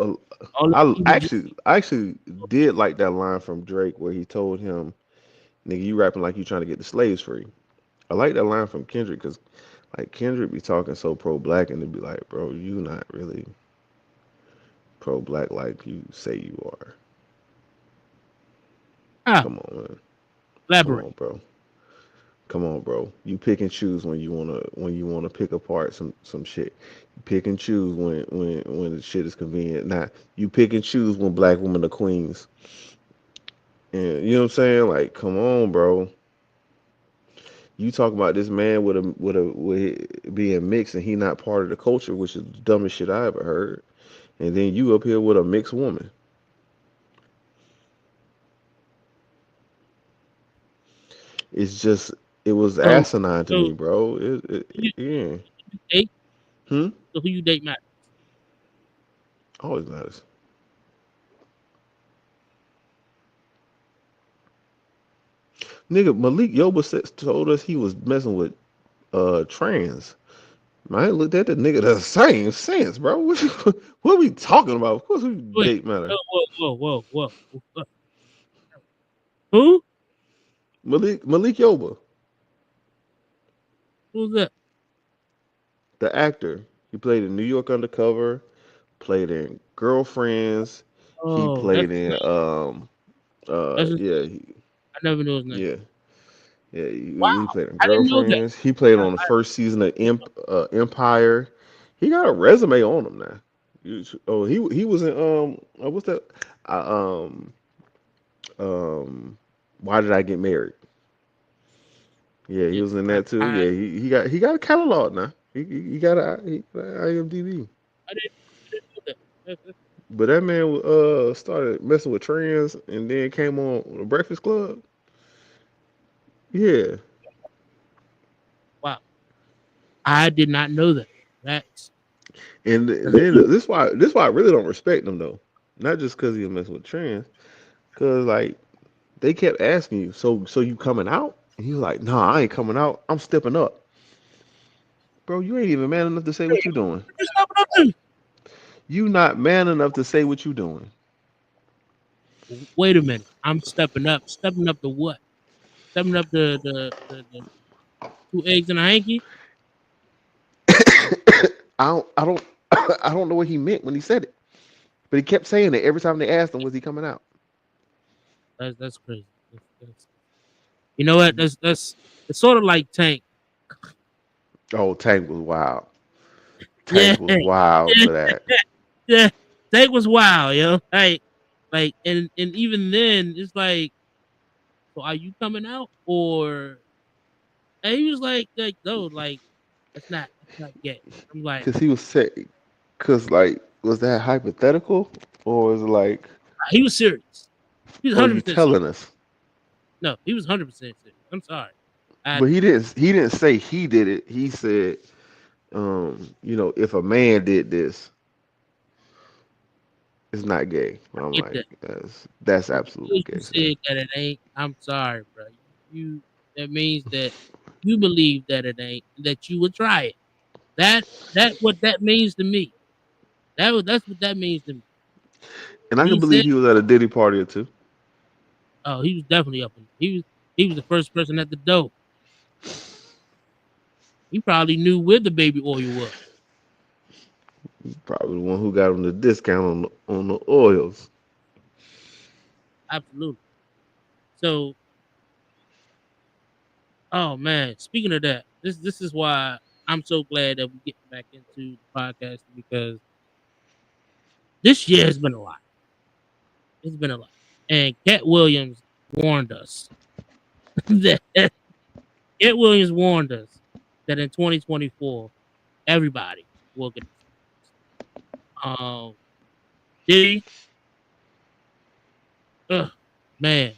all the I people just actually did like that line from Drake where he told him, "Nigga, you rapping like you trying to get the slaves free." I like that line from Kendrick because like Kendrick be talking so pro black and it'd be like, bro, you not really pro black like you say you are. Come on, man. Come elaborate. on, bro. Come on, bro. You pick and choose when you wanna pick apart some shit. You pick and choose when the shit is convenient. Now you pick and choose when black women are queens. And you know what I'm saying? Like, come on, bro. You talk about this man with being mixed and he not part of the culture, which is the dumbest shit I ever heard. And then you up here with a mixed woman. It's just it was So, asinine to so me, bro. you Yeah. date. Hmm. So who you date matters. Always matters. Nigga, Malik Yoba told us he was messing with trans. I looked at the nigga the same sense, bro. What are we talking about? Of course, we Wait, date matter. whoa. Who? Malik Yoba, Who's that? the actor. He played in New York Undercover. Played in Girlfriends. He Oh, that's played his in name. That's his yeah, name. I never knew his name. yeah. Yeah, he Wow, played in I didn't know that. Girlfriends. He played I, on the first season of Empire. He got a resume on him now. Oh, he was in what's that? Uh, um um Why Did I Get Married? Yeah, he yeah, was in that too. I, Yeah, he got a catalog now. He got a IMDb. I didn't know that. But that man started messing with trends and then came on the Breakfast Club. Yeah, Wow, I did not know that. and That's then this why I really don't respect him though. Not just because he was messing with trends, because like they kept asking you, so you coming out? And he was like, nah, I ain't coming out. I'm stepping up. Bro, you ain't even man enough to say what you doing. what you stopping up to? You not man enough to say what you doing. Wait a minute. I'm stepping up. Stepping up to what? Stepping up the 2 eggs in a hanky? I don't I don't know what he meant when he said it. But he kept saying it every time they asked him, was he coming out? That's crazy. You know what? That's it's sort of like Tank. Oh, Tank was wild. Yeah, Tank was wild for that. yeah. Tank was wild, yo. And even then, it's like, so are you coming out or? And he was like no, like that's not gay. I'm like, Cause he was saying, cause like, was that hypothetical, or was it like, he was serious. He was oh, hundred you percent serious. telling us? No, he was 100% serious. I'm sorry. I But he didn't say he did it. He said, if a man did this, it's not gay. I'm get like, that. that's absolutely Because you gay, sir. said that it ain't. I'm sorry, bro. You that means that you believe that it ain't. That you would try it. That what that means to me. That's what that means to me. And I When can he said, believe he was at a Diddy party or two. "Oh, he was definitely up in." He was the first person at the door. He probably knew where the baby oil was. Probably the one who got him the discount on the oils. Absolutely. So, oh man, speaking of that, this is why I'm so glad that we get back into the podcast because this year has been a lot. It's been a lot. And Cat Williams warned us that Cat Williams warned us that in 2024 everybody will get um Diddy, ugh, man,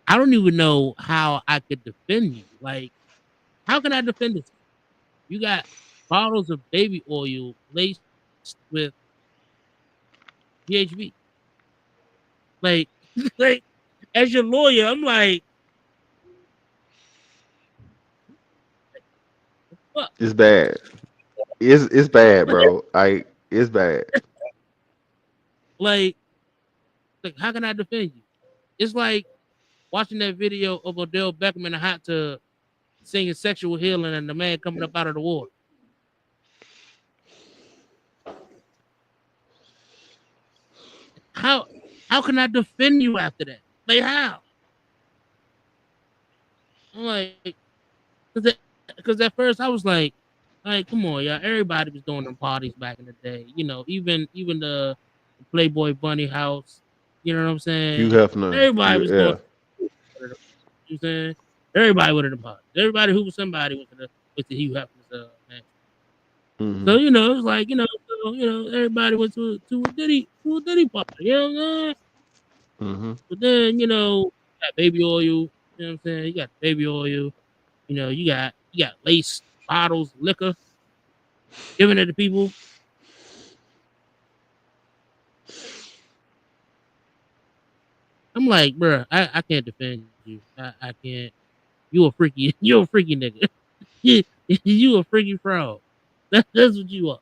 I don't even know how I could defend you. Like, how can I defend this? You got bottles of baby oil laced with GHB. Like, like as your lawyer, I'm like, fuck. It's bad. It's bad, bro. It's bad. Like, how can I defend you? It's like watching that video of Odell Beckham in a hot tub singing "Sexual Healing" and the man coming up out of the water. How how can I defend you after that? Like how? I'm like, because at first I was like, come on, y'all. Everybody was doing them parties back in the day. You know, even the Playboy Bunny House. You know what I'm Hugh saying? Hefner. Everybody was doing. Yeah. You know what I'm saying? Everybody went to the party. Everybody who was somebody went to Hugh Hefner's man. Hmm. So it was like everybody went to a Diddy party. You know what I'm saying? Hmm. But then got baby oil. You know what I'm saying? You got baby oil. You got lace bottles, liquor, giving it to people. I'm like, bro, I can't defend you. I can't. You a freaky, you a freaky nigga. you, you a freaky frog. That's what you are.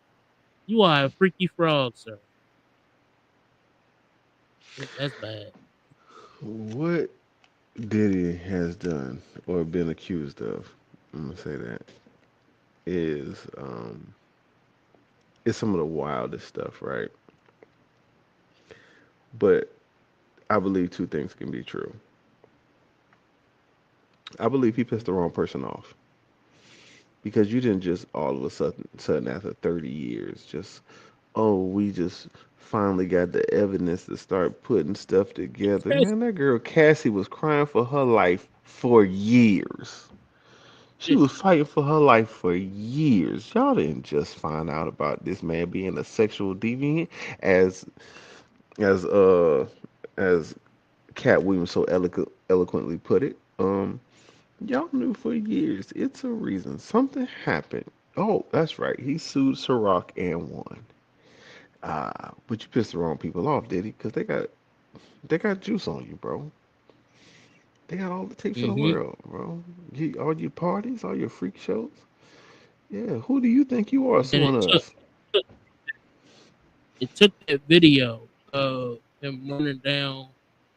You are a freaky frog, sir. That's bad. What Diddy has done or been accused of, I'm gonna say that, is it's some of the wildest stuff, right? But I believe two things can be true. I believe he pissed the wrong person off because you didn't just all of a sudden after 30 years just, oh, we just finally got the evidence to start putting stuff together. Yes, Man, that girl Cassie was crying for her life for years. She was fighting for her life for years. Y'all didn't just find out about this man being a sexual deviant, as as uh as Cat Williams so eloquently put it. Y'all knew for years. It's a reason. Something happened. Oh, that's right. He sued Ciroc and won. But you pissed the wrong people off, did he? Because they got juice on you, bro. They got all the tapes in the Mm-hmm. world, bro. All your parties, all your freak shows. Yeah, who do you think you are And suing us? it took that video of him running down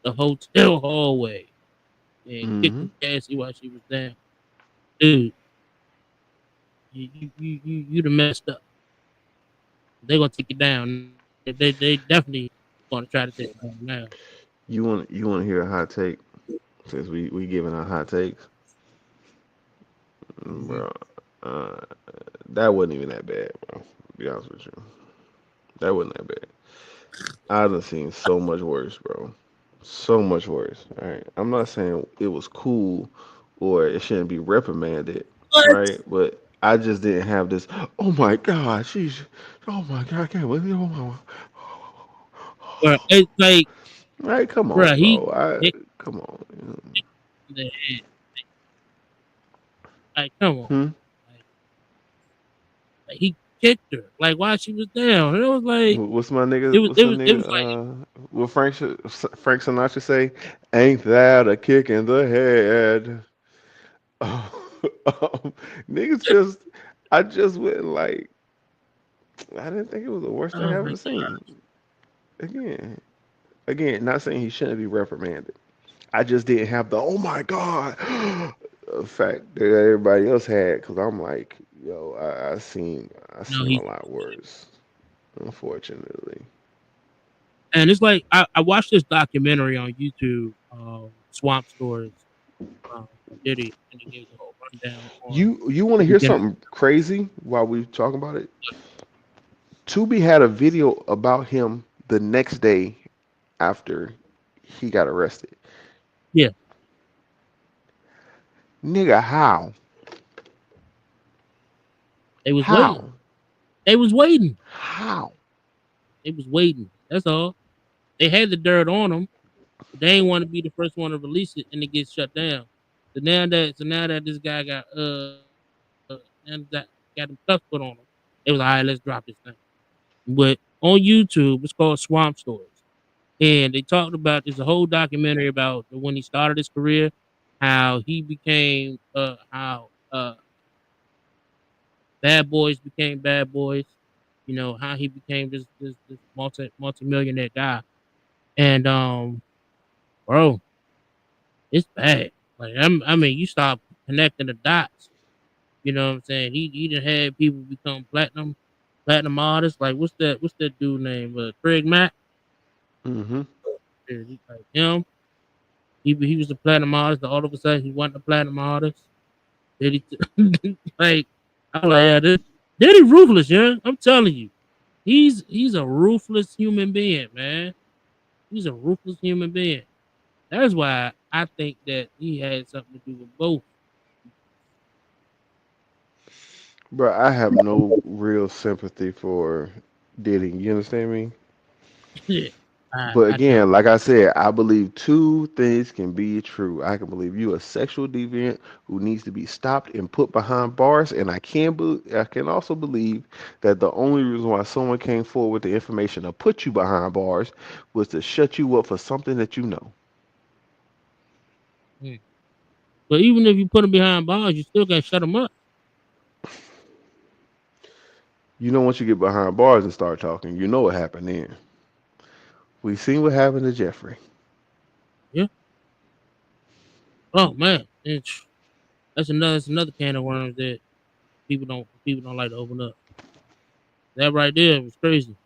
the hotel hallway and Mm-hmm. kicking Cassie while she was down. Dude, you done messed up. They're gonna take you down now. They definitely gonna try to take you down now. You want to hear a hot take? Since we giving our hot takes, Mm-hmm. bro. Uh, that wasn't even that bad, bro. To be honest with you, that wasn't that bad. I done seen so much worse, bro. So much worse. All right. I'm not saying it was cool or it shouldn't be reprimanded, What? right? But I just didn't have this. Oh my God, she's. Oh my God, I can't believe. Oh my. Bro, it's like, Right? Come bro, on, he bro. hit Come on. the head. Like, come on. Hmm. Like, he kicked her. Like while she was down. And it was like What's my nigga? it was What's it the was it nigga? was like What Frank Sinatra say? Ain't that a kick in the head? Niggas just, I just went like, I didn't think it was the worst thing I oh my ever seen. Again, not saying he shouldn't be reprimanded. I just didn't have the oh my god effect that everybody else had because I'm like, yo, I no, seen a he's lot worse, unfortunately. and it's like I watched this documentary on YouTube, Swamp Stories, Diddy, and they gave the whole rundown on You want to hear everything. something crazy while we talking about it? Tubi had a video about him the next day after he got arrested. Yeah, Nigga, how? they was waiting. How? They was waiting. How? They was waiting. That's all. They had the dirt on them. But they ain't want to be the first one to release it, and it gets shut down. So now that this guy got him cuffs put on him, they was like, all right, let's drop this thing. But on YouTube, it's called Swamp Stories, and they talked about there's a whole documentary about when he started his career, how he became how bad boys became bad boys, how he became this multi-millionaire guy, and bro, it's bad. Like I mean, you start connecting the dots. You know what I'm saying? He done had people become platinum artists. Like what's that dude name? Craig Mack. Mm-hmm. Like him. He was a platinum artist. All of a sudden, he wasn't a platinum artist. Did he? Like I'm like, yeah, Diddy ruthless, yeah. I'm telling you, he's a ruthless human being, man. He's a ruthless human being. That's why I think that he had something to do with both. Bro, I have no real sympathy for Diddy. You understand me? Yeah, But I don't. again, like I said, I believe two things can be true. I can believe you a sexual deviant who needs to be stopped and put behind bars, and I can also believe that the only reason why someone came forward with the information to put you behind bars was to shut you up for something that you know. Mm. But even if you put them behind bars, you still can't shut them up. You know, once you get behind bars and start talking, you know what happened then. We seen what happened to Jeffrey. Yeah. Oh man, that's another can of worms that people don't like to open up. That right there was crazy.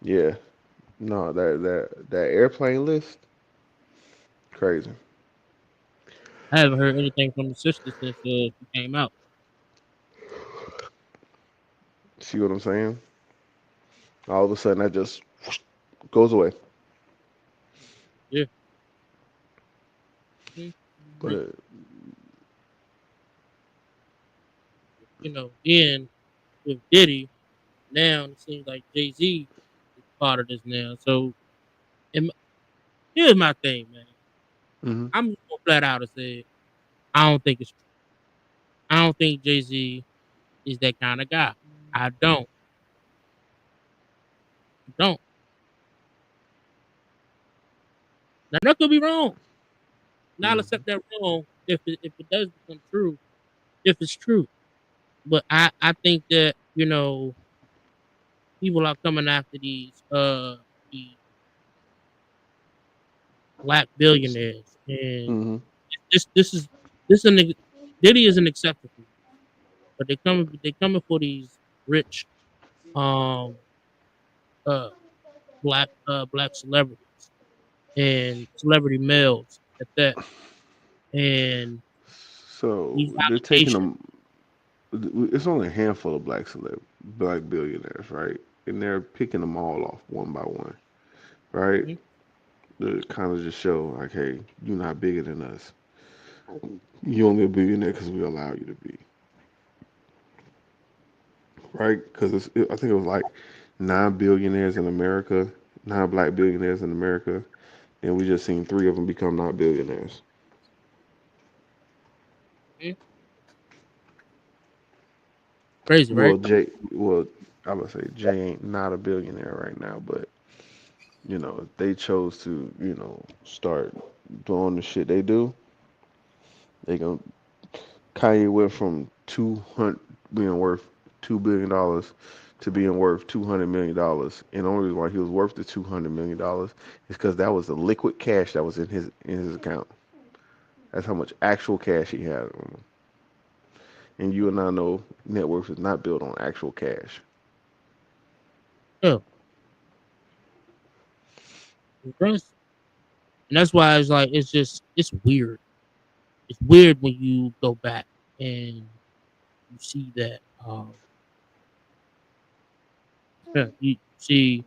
Yeah. No, that airplane list, crazy. I haven't heard anything from the sister since she came out. See what I'm saying? All of a sudden, that just goes away. Yeah. Mhm. Right. But Then with Diddy, now it seems like Jay-Z is part of this now. So and here's my thing, man. hmm I'm just gonna flat out and say I don't think it's true. I don't think Jay-Z is that kind of guy. I don't. Don't. Now that could be wrong. Now I'll hmm accept that wrong if it does become true, if it's true. But I think that, people are coming after these black billionaires. And hmm this Diddy is an exception for me. But they coming for these rich um uh black celebrities and celebrity males at that. And So these they're taking allegations. them. It's only a handful of black billionaires, right? And they're picking them all off one by one, right? Mhm. To kind of just show, like, hey, you're not bigger than us. You only a billionaire because we allow you to be, right? Because I think it was like 9 billionaires in America, 9 black billionaires in America, and we just seen three of them become not billionaires. Mhm. Crazy, right? Well, I would say Jay ain't not a billionaire right now, but if they chose to, start doing the shit they do, they gonna Kanye went from 200 being worth $2 billion to being worth $200 million, and the only reason why he was worth the $200 million is because that was the liquid cash that was in his account. That's how much actual cash he had on him. And you and I know net worth is not built on actual cash. Yeah. Impressed. And that's why it's like it's weird. It's weird when you go back and you see that you see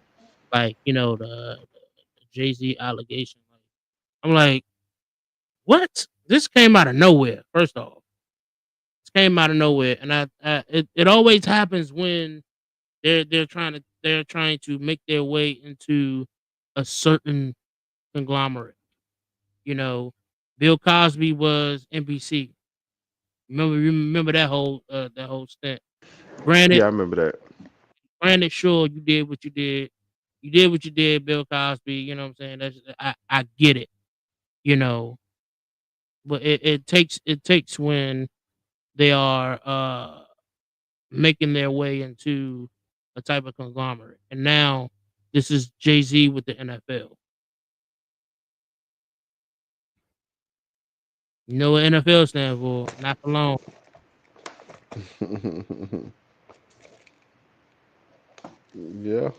like the Jay-Z allegation. Like I'm like, what? This came out of nowhere. First off, this came out of nowhere, and it always happens when they're trying to make their way into a certain conglomerate. You know, Bill Cosby was NBC. Remember that whole stint. Granted, Yeah, I remember that. granted, sure you did what you did. You did what you did, Bill Cosby. You know what I'm saying? I get it. You know, but it takes when they are making their way into a type of conglomerate, and now this is Jay Z with the NFL. You know what NFL stands for? Not for long. Yeah,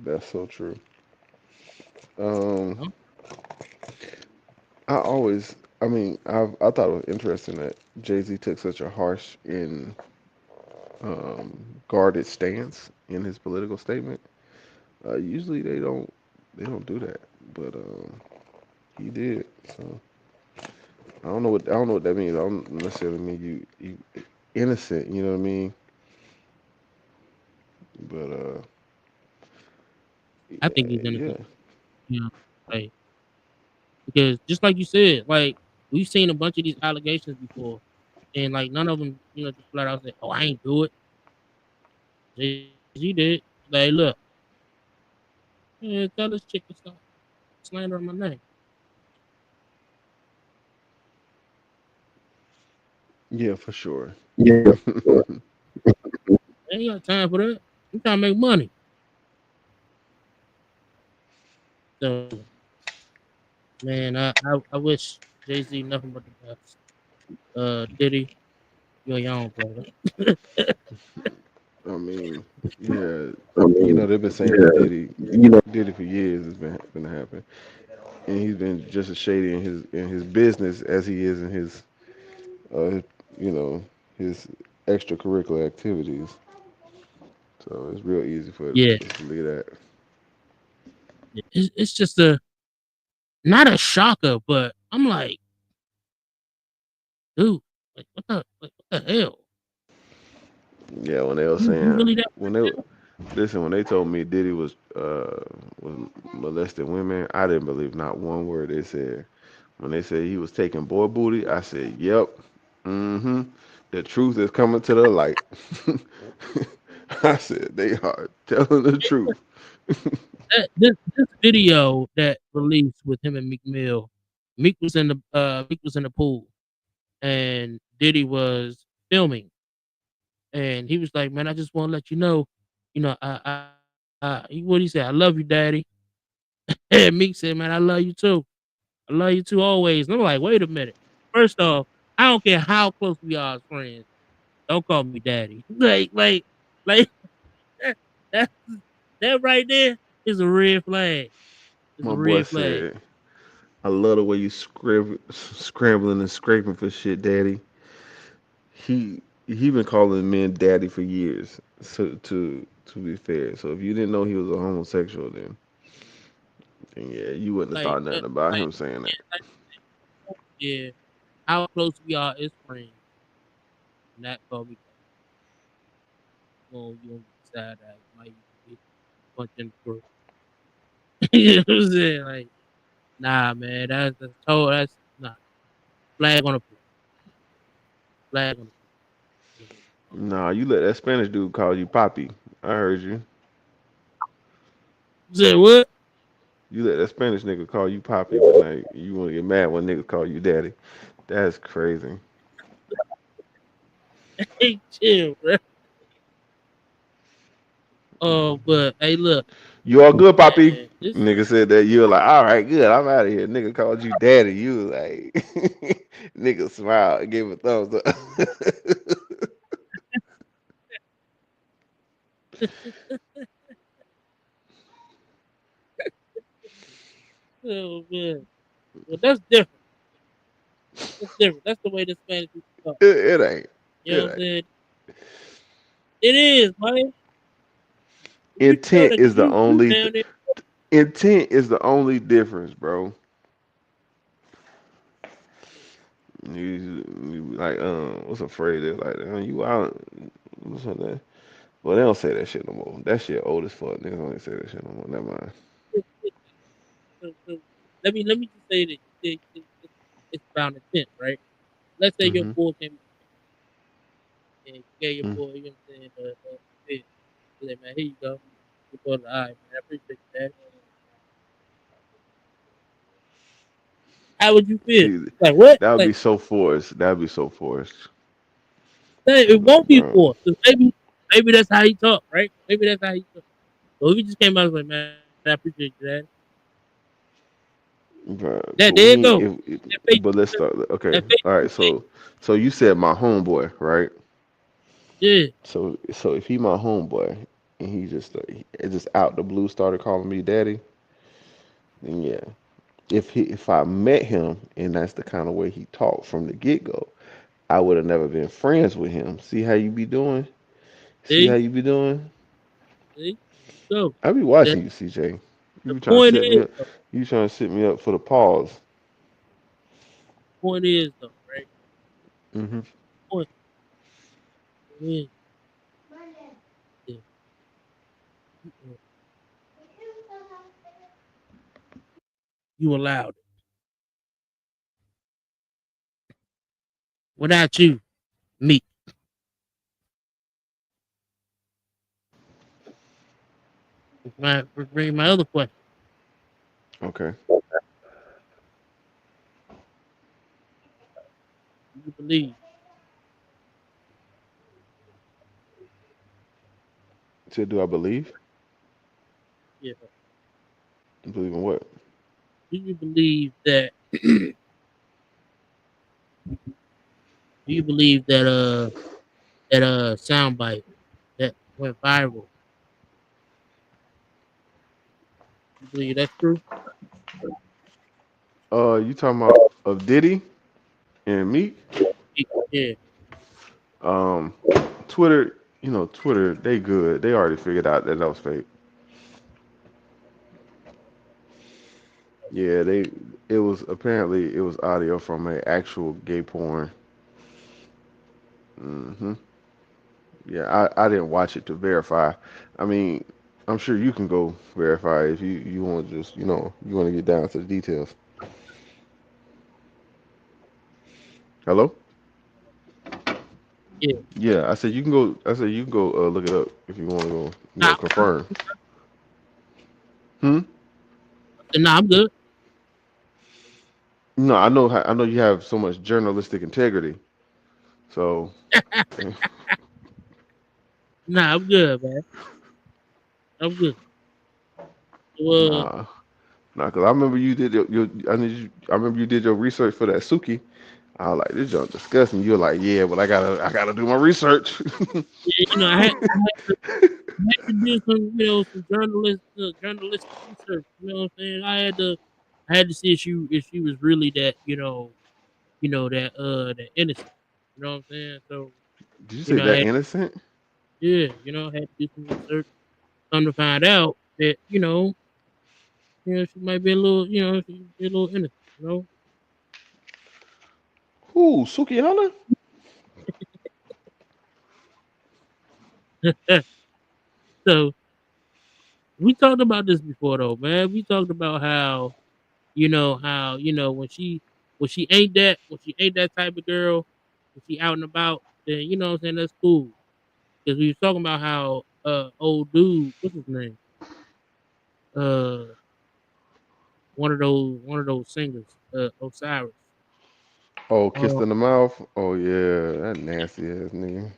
that's so true. Um, Huh? I always, I mean, I thought it was interesting that Jay Z took such a harsh and guarded stance in his political statement. Usually they don't do that, but he did. So I don't know what that means. I don't necessarily mean you innocent. You know what I mean? But I think he's yeah, innocent. You know, like because just like you said, like we've seen a bunch of these allegations before, and like none of them, just flat out say, "Oh, I ain't do it." Jay Z did. Like, look, tell this chick to stop slandering my name. Yeah, for sure. I ain't got time for that. I'm trying to make money. So, man, I wish Jay-Z nothing but the best. Diddy, you're your own brother. I mean, yeah, you know they've been saying that Diddy for years has been happening, and he's been just as shady in his business as he is in uh, you know, his extracurricular activities. So it's real easy for Yeah, us to believe that. it's just a not a shocker, but I'm like, dude, what the hell? Yeah, when they were You saying really that? when they listen when they told me Diddy was molesting women, I didn't believe not one word they said. When they said he was taking boy booty, I said, "Yep, mm-hmm. The truth is coming to the light." I said they are telling the truth. This video that released with him and Meek Mill, Meek was in the pool, and Diddy was filming, and he was like, "Man, I just want to let you know, what he said, I love you, Daddy." And Meek said, "Man, I love you too. I love you too always." And I'm like, wait a minute. First off, I don't care how close we are as friends. Don't call me Daddy. Like that, that, that right there is a red flag. It's My a boy red flag. said, "I love the way you scrambling and scraping for shit, Daddy." He been calling men daddy for years. So to be fair, so if you didn't know he was a homosexual, then yeah, you wouldn't have Like, thought nothing about like, him saying that. like, yeah, how close we are as friends. And that called me daddy. You on the side eye. You might get punched in the throat. You know what I'm saying? Like, nah, man, that's nah. Flag on the play. Flag on the play. Nah, you let that Spanish dude call you Poppy. I heard you. You said what? You let that Spanish nigga call you Poppy, but now you want to get mad when niggas call you Daddy. That's crazy. Hey, chill, bro. But hey, look, You all good, Poppy? man, this Nigga said that you were like, all right, good, I'm out of here. Nigga called you Daddy. You was like, nigga smiled and gave a thumbs up. oh man, well that's different. That's different. That's the way the Spanish people talk. It ain't. You know It what I'm ain't. saying? It is, man. You know Intent that is because the you only down there. intent is the only difference, bro. You like what's a phrase that like you out what's that? Well, they don't say that shit no more. That shit old as fuck. Niggas don't even say that shit no more. Never mind. So let me just say that it's about intent, right? Let's say your Mhm. boy came and you gave your Mhm. boy, you know what I'm saying, bid. You say, man, here you go. You go to the eye, man. I appreciate that. How would you feel? See, Like what? that would be Like so forced. That would be so forced. it Like, won't be bro, forced. 'Cause maybe that's how he talk, right? Maybe that's how he talk. So if he just came out and was like, man, I appreciate you, that. bro. That But there we you ain't. go. That face, But let's start. Okay. that face All you right. say, So you said my homeboy, right? yeah, So if he my homeboy and he just just out the blue started calling me daddy, then yeah. If I met him and that's the kind of way he talked from the get go, I would have never been friends with him. See how you be doing? See how see, you be doing? see, so I be the watching you, CJ. You the be trying to point set me is, up. You trying to set me up for the pause. though, right? Hmm. Point is, yeah, you you allowed it without you, me. Bring my other question. Okay. Do you believe? Said, do I believe? Yeah. Believe in what? Do you believe that? Do you believe that soundbite that went viral? You believe that's true? You talking about of Diddy and Meek? Yeah. Um, Twitter, Twitter, they good. They already figured out that was fake. Yeah, it was apparently it was audio from a actual gay porn. Hmm. Yeah, I didn't watch it to verify. I mean, I'm sure you can go verify if you want to just you want to get down to the details. Hello? Yeah. Yeah, I said you can go. I said you can go look it up if you want to go. Nah, Confirm. Hmm. nah, I'm good. No, I know you have so much journalistic integrity. So Nah, I'm good, man. I'm good. Well, nah, nah. Cause I remember you did I remember you did your research for that Suki. I was like, this junk disgusting. You were like, yeah, but I gotta do my research. yeah, I had to do some, some journalistic research. You know what I'm saying? I had to see if she was really that, that innocent. You know what I'm saying? So, Did you say I that had, innocent? yeah, I had to do some research. Come to find out that, she might be a little, she be a little innocent. Who, Sukihana? So we talked about this before, though, man. We talked about how when she ain't that type of girl, when she out and about, then what I'm saying, that's cool. Because we was talking about how old dude, what's his name? Uh one of those singers, Osiris. Oh, kissed Um in the mouth. Oh yeah, that nasty ass nigga.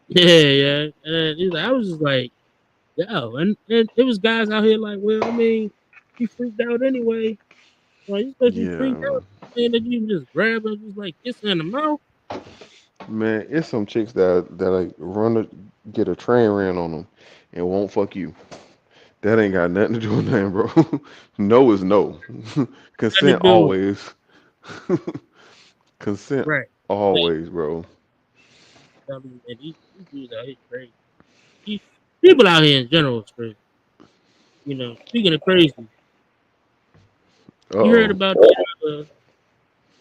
yeah. And I was just like, yo, and it was guys out here like, well, I mean, she freaked out anyway. Like, you supposed to be freaked Yeah, out and that you can just grab her, just like kiss her in the mouth. man, it's some chicks that like get a train ran on them and won't fuck you. That ain't got nothing to do with nothing, bro. No is no. Nothing to Consent do with always. Consent right. always, bro. I mean, and these dudes out here crazy. These people out here in general is crazy. Speaking of crazy, Uh you heard oh. about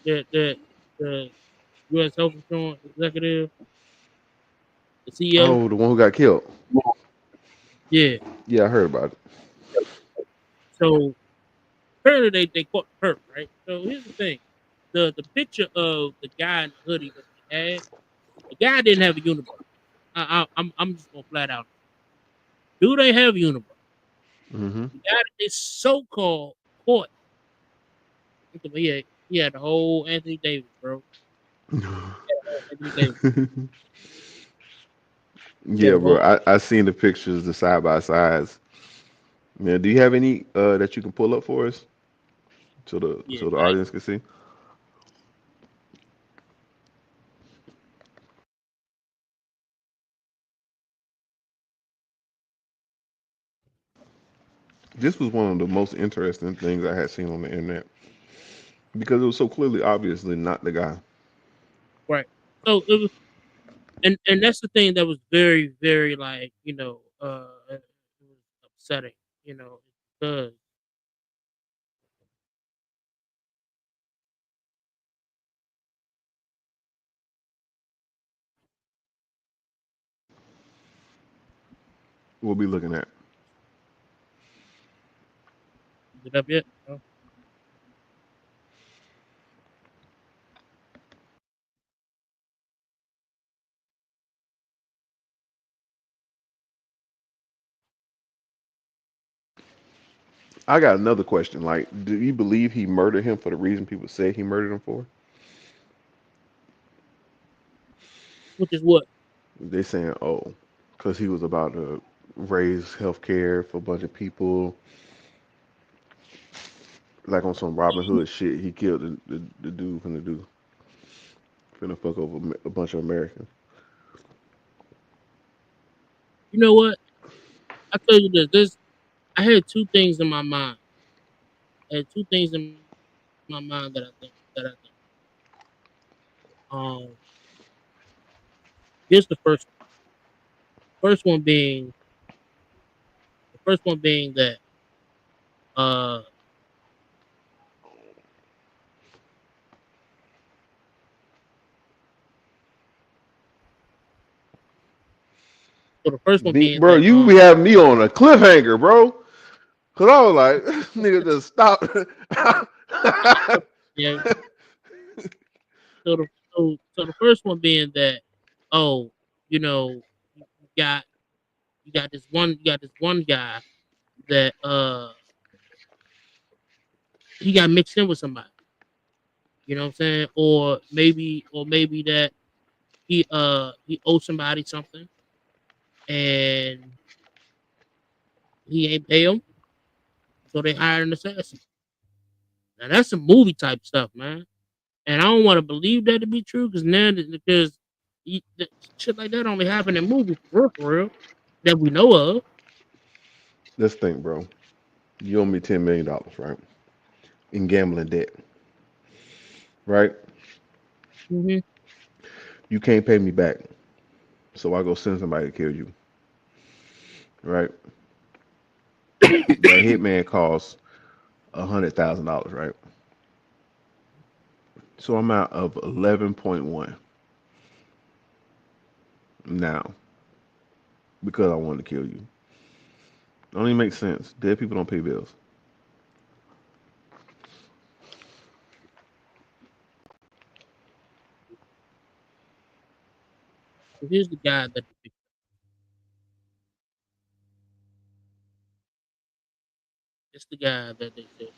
that the U.S. Health Insurance executive, the CEO? Oh, the one who got killed. Yeah. Yeah, I heard about it. So apparently they caught the perp, right? So here's the thing: the picture of the guy in the hoodie that they had, the guy didn't have a unibrow. I'm just gonna flat out. Dude ain't have a unibrow. Hmm. The guy that they so called caught, he had the whole Anthony Davis, bro. Anthony Davis. He had Yeah, the bro. whole. I seen the pictures, the side by sides. Man, do you have any that you can pull up for us Yeah, so the I, audience can see? This was one of the most interesting things I had seen on the internet because it was so clearly, obviously not the guy. right. So it was, and that's the thing that was very, very like it was upsetting, because We'll be looking at. is it up yet? I got another question. Like, do you believe he murdered him for the reason people say he murdered him for? Which is what? They saying, oh, because he was about to. raise health care for a bunch of people, like on some Robin Hood shit. He killed the dude finna fuck over a bunch of Americans. You know what? I tell you this. I had two things in my mind. I had two things in my mind that I think. Um, here's the first. First one being the first one being that uh so the first one being Bro, that you be having me on a cliffhanger, bro. Cause I was like, nigga, just stop. yeah. So the first one being that, oh, you know, you got you got this one guy that he got mixed in with somebody. You know what I'm saying? Or maybe that he owed somebody something and he ain't pay him, so they hired an assassin. Now that's some movie type stuff, man. And I don't want to believe that to be true because shit like that only happen in movies for real that we know of. Let's think, bro. You owe me $10 million, right? In gambling debt, right? Hmm. You can't pay me back, so I go send somebody to kill you, right? That hitman costs $100,000, right? So I'm out of 11.1 now because I wanted to kill you. Don't even make sense. Dead people don't pay bills. So here's the guy that it's the guy that they said.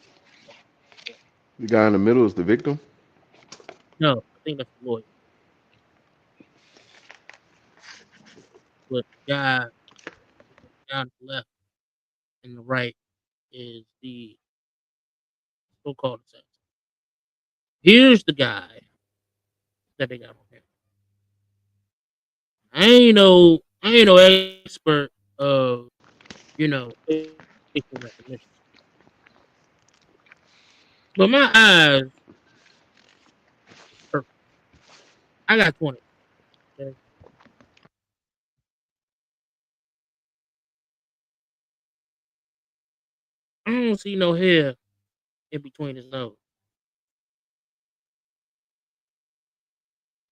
The guy in the middle is the victim. No, I think that's the lawyer. But the guy on the left and the right is the so-called assassin. Here's the guy that they got on here. I ain't no expert of facial recognition, but my eyes is perfect. I got 20. Okay? I don't see no hair in between his nose.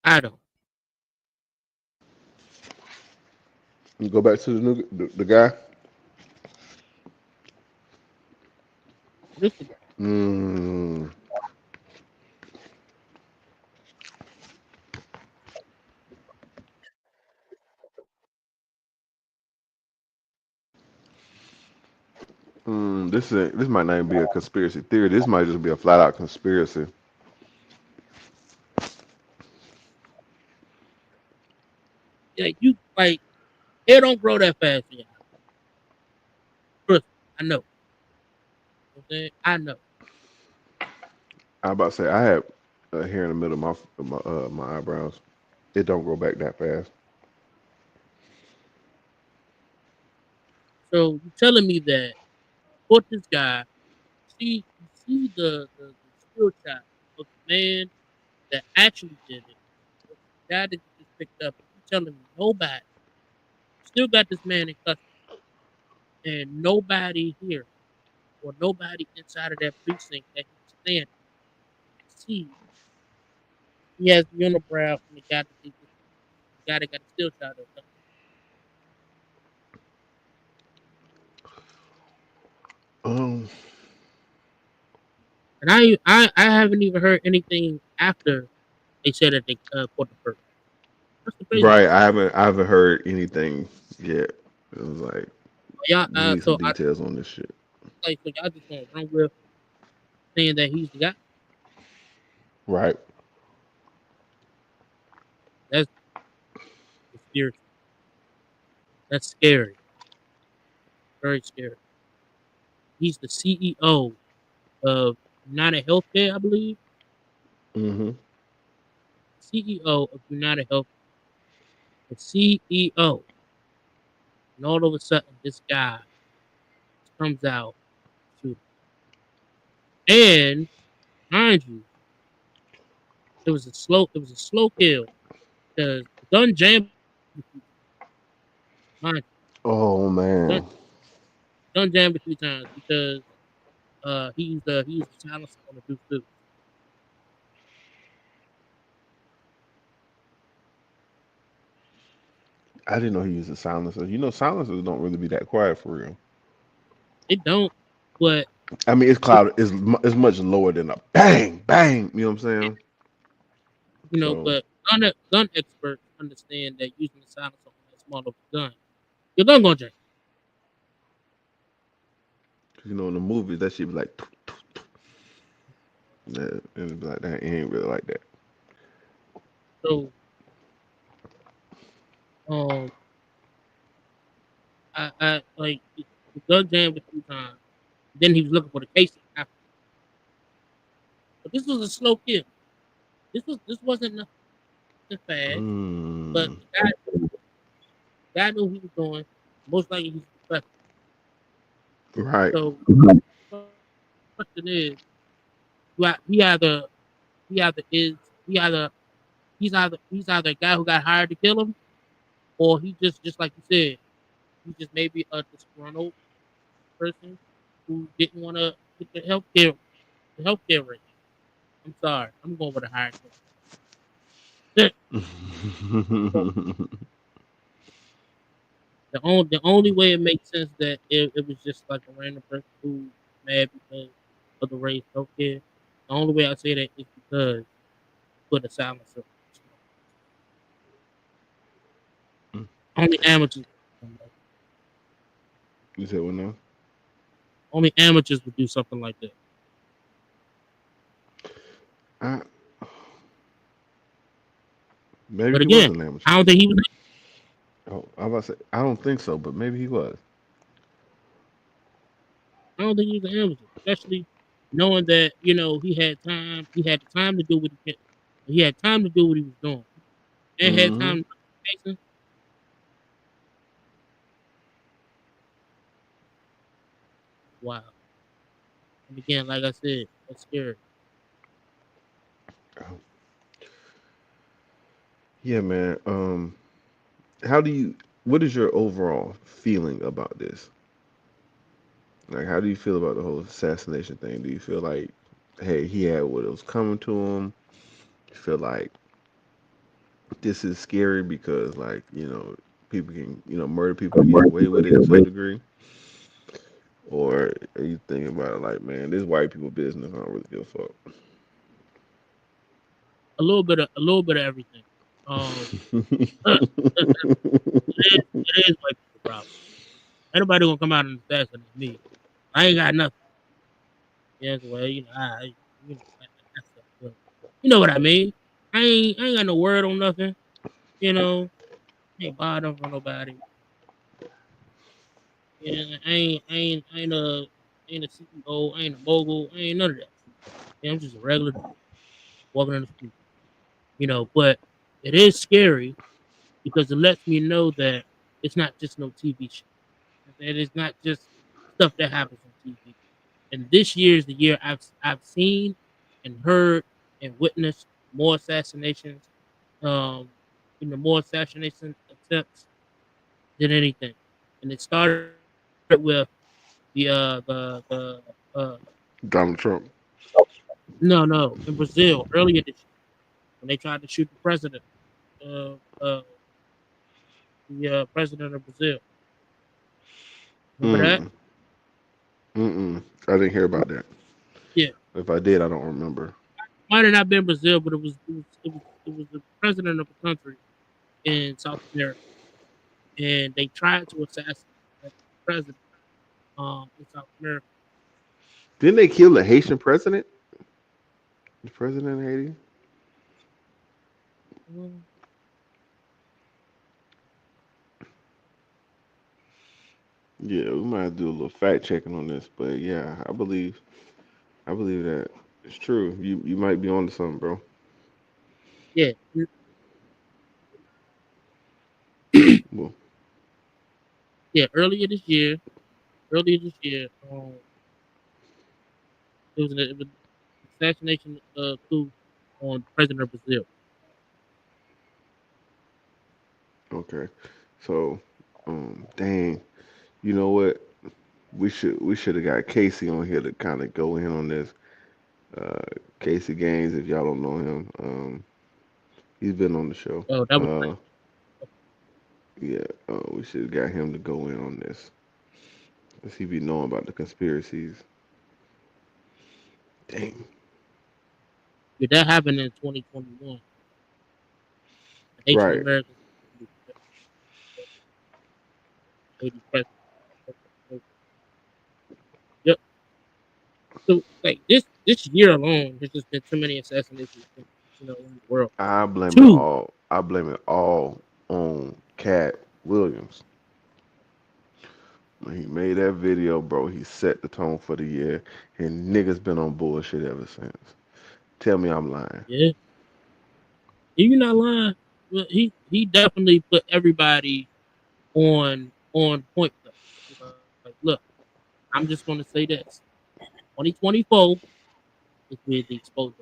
I don't. You go back to the guy. This the guy. Mm, this might not even be a conspiracy theory. This might just be a flat out conspiracy. Yeah, you like hair don't grow that fast. Yeah, trust me, I know. You know what I'm saying? I know. I about to say I have hair in the middle of my eyebrows. It don't grow back that fast. So you telling me that put this guy you see the skill shot of the man that actually did it, the guy that you just picked up. You telling me nobody still got this man in custody and nobody here or nobody inside of that precinct that he's standing see he has the unibrow from the guy that got a skill shot of him. Um, And I haven't even heard anything after they said that they caught the person. That's the crazy right. part. I haven't heard anything yet. It was like Y'all, we need some so I details on this shit. like so y'all just gonna run with saying that he's the guy. Right. That's conspiracy. That's scary. Very scary. He's the CEO of United Healthcare, I believe. Mm-hmm. CEO of United Health, the CEO. And all of a sudden, this guy comes out to, and mind you, it was a slow kill because the gun jammed, mind you, Oh gun, man, gun jammed a few times because he used the silencer on the dude too. I didn't know he used a silencer. You know, silencers don't really be that quiet for real. It don't, but I mean, it's cloud is much lower than a bang bang. You know what I'm saying? So, but gun experts understand that using the silencer on that small of a gun, your gun gonna jam. you know, in the movies, that shit be like, and it be like that. It ain't really like that. So um, I like the gun jammed a few times. Then he was looking for the casing after. But this was a slow kill. This wasn't nothing fast. But Mm, the guy knew he was doing. Most likely he's a professional. right. So the question is, he either is he either he's either a guy who got hired to kill him, or he just like you said, he just maybe a disgruntled person who didn't want to get the healthcare rate. I'm sorry, I'm going with a hired killer. The only way it makes sense that it was just like a random person who mad because of the race healthcare. The only way I say that is because put a silencer. Only amateurs. You said what now? Only amateurs would do something like that. I, maybe But he was again, an amateur. I don't think he was. Oh, I was about to say, I don't think so, but maybe he was. I don't think he was an amateur, especially knowing that he had time. He had the time to do what he had time to do what he was doing, and had Hmm. time to do. Wow. And again, like I said, that's scary. Yeah, man. How do you? What is your overall feeling about this? Like, how do you feel about the whole assassination thing? Do you feel like, hey, he had what was coming to him? You feel like this is scary because, like, people can, murder people and get away with it to a degree? Or are you thinking about it like, man, this white people business? I don't really give a A little bit of everything. Um, it is white people problem. Ain't nobody gonna come out and assassinate me. I ain't got nothing. Yes, well, that stuff. But you know what I mean. I ain't got no word on nothing. You know, ain't bothering for nobody. Yeah, I ain't a CEO. I ain't a mogul. I ain't none of that. Yeah, I'm just a regular dude walking in the street. But it is scary because it lets me know that it's not just no TV show. That it's not just stuff that happens on TV. And this year is the year I've seen and heard and witnessed more assassinations, um, more assassination attempts than anything. And it started with the Donald Trump. no in Brazil earlier this year when they tried to shoot the president, uh, uh, the president of Brazil. Remember that? Mm, mm-mm. I didn't hear about that. Yeah, If I did, I don't remember. might have not been Brazil, but it was the president of a country in South America, and they tried to assassinate that president in South America. Didn't they kill the Haitian president? The president of Haiti? Yeah, we might have to do a little fact checking on this, but yeah, I believe that it's true. You might be onto something, bro. Yeah, Well, yeah. Earlier this year, it was an assassination coup on the president of Brazil. okay. So, dang, you know what? We should have got Casey on here to kind of go in on this. Uh, Casey Gaines, if y'all don't know him, he's been on the show. Oh, that was Yeah, we should have got him to go in on this. Cause he be knowing about the conspiracies. Dang. yeah, that happened in 2021. Haitian Right. Americans, Haiti president. Yep. So like this year alone, there's just been too many assassinations, in the world. Two. I blame it all on Cat Williams. When he made that video, bro, he set the tone for the year, and niggas been on bullshit ever since. Tell me I'm lying. Yeah, you're not lying. Well, he definitely put everybody on point though. Like, look, I'm just gonna say this: 2024 is where the exposure.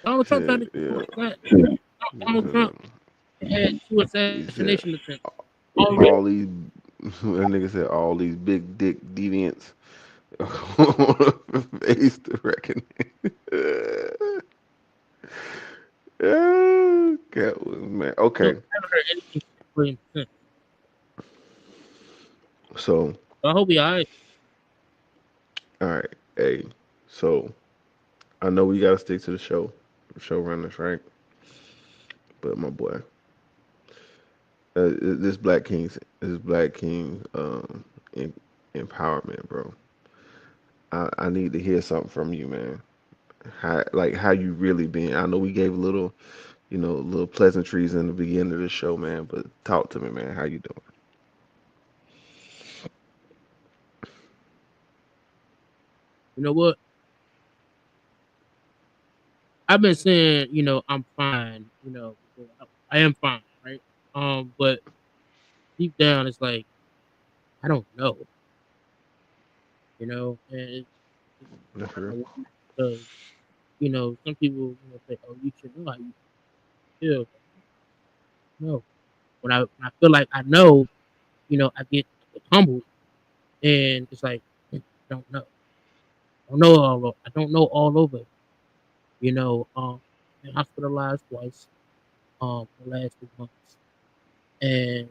Donald Trump tried Said, to yeah. Donald Trump had two He said assassination attempts already. all these that nigga said all these big dick deviants face the reckoning. Cat Williams, man. No, Okay, never heard anything from him since. so So I hope he alright. all right, hey, so I know we gotta stick to the showrunners, right? But my boy, this Black King, em- empowerment, bro. I need to hear something from you, man. How you really been? I know we gave a little, little pleasantries in the beginning of the show, man. But talk to me, man. How you doing? You know what? I've been saying, I'm fine. I am fine, right? But deep down, it's like I don't know, and That's I real. don't know because some people say, "Oh, you should know how you feel." No, when I feel like I know, I get humbled, and it's like I don't know. I don't know all over. Been hospitalized twice. The last 2 months, and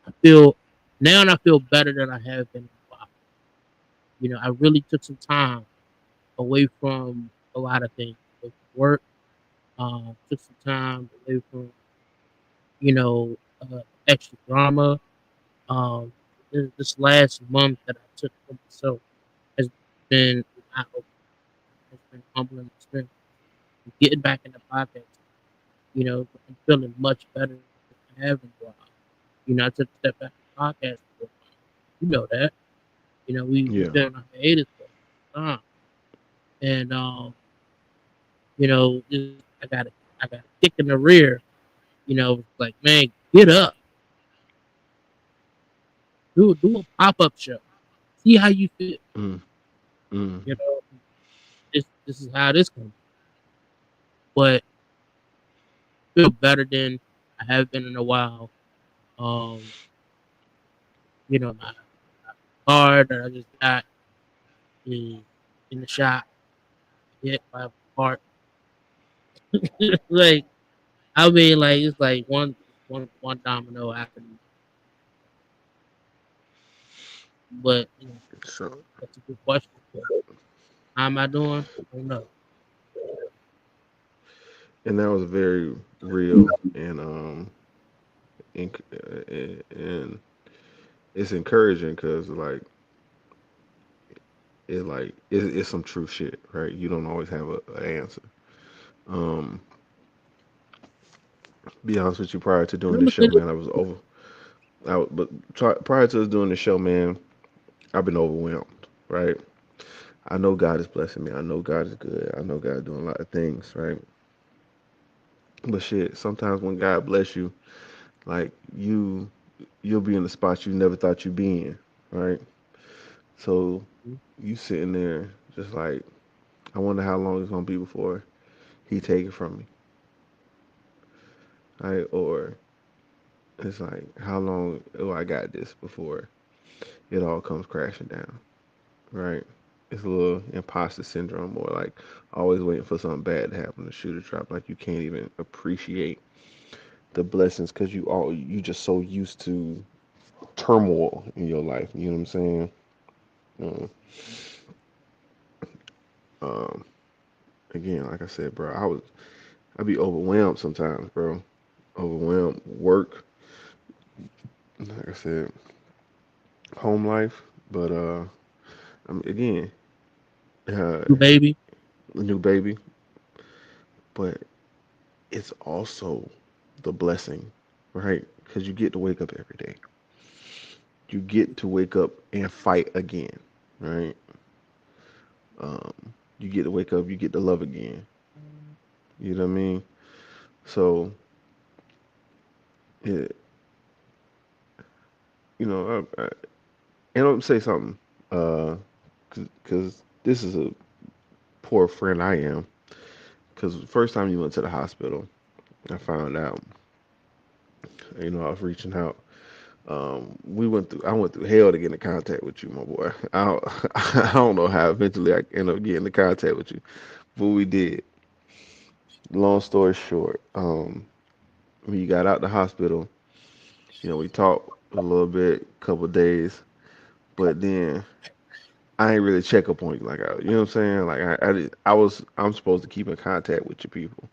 I feel now, and I feel better than I have been in a while. I really took some time away from a lot of things, away from work. Took some time away from extra drama. Um, this last month that I took for myself has been eye opening. Has been humbling experience. Getting back in the podcast, I'm feeling much better than I have in a while. I took a step back from the podcast for a while. You know that. We've Yeah. been on a hiatus for a long time, and I got a kick in the rear. Like, man, get up, do a pop up show, see how you feel. Mm, mm. You know, this is how this comes, but feel better than I have been in a while. Um, my car that I just got is in the shop, hit by a part. Like, I mean, like it's like one domino after the but So, that's a good question. How am I doing? I don't know. and that was very real, and it's encouraging because it's some true shit, right? You don't always have a answer. Um, Be honest with you, prior to And doing I'm this gonna say show, this, man, I was over. Prior to us doing this show, man, I've been overwhelmed. Right. I know God is blessing me. I know God is good. I know God is doing a lot of things. Right. But shit, sometimes when God bless you, like you'll be in the spot you never thought you'd be in. Right. So you sitting there just like, I wonder how long it's gonna be before He take it from me. Right. Or it's like, how long oh I got this before it all comes crashing down. Right. It's a little imposter syndrome, or like always waiting for something bad to happen, to shoot a drop. Like you can't even appreciate the blessings because you just so used to turmoil in your life. You know what I'm saying? Um, um, Again, like I said, bro, I'd be overwhelmed sometimes, bro. Overwhelmed work, like I said, home life, but again, uh, baby. new baby, but it's also the blessing, right? Because you get to wake up every day. You get to wake up and fight again, right? You get to wake up, you get to love again. You know what I mean? So, it, and I'm say something, uh, because this is a poor friend I am. Because the first time you went to the hospital, I found out. I was reaching out. I went through hell to get in contact with you, my boy. I don't know how eventually I ended up getting in contact with you, but we did. Long story short, when you got out the hospital, we talked a little bit, couple of days, but then I ain't really check up on you like you know what I'm saying? Like I'm supposed to keep in contact with your people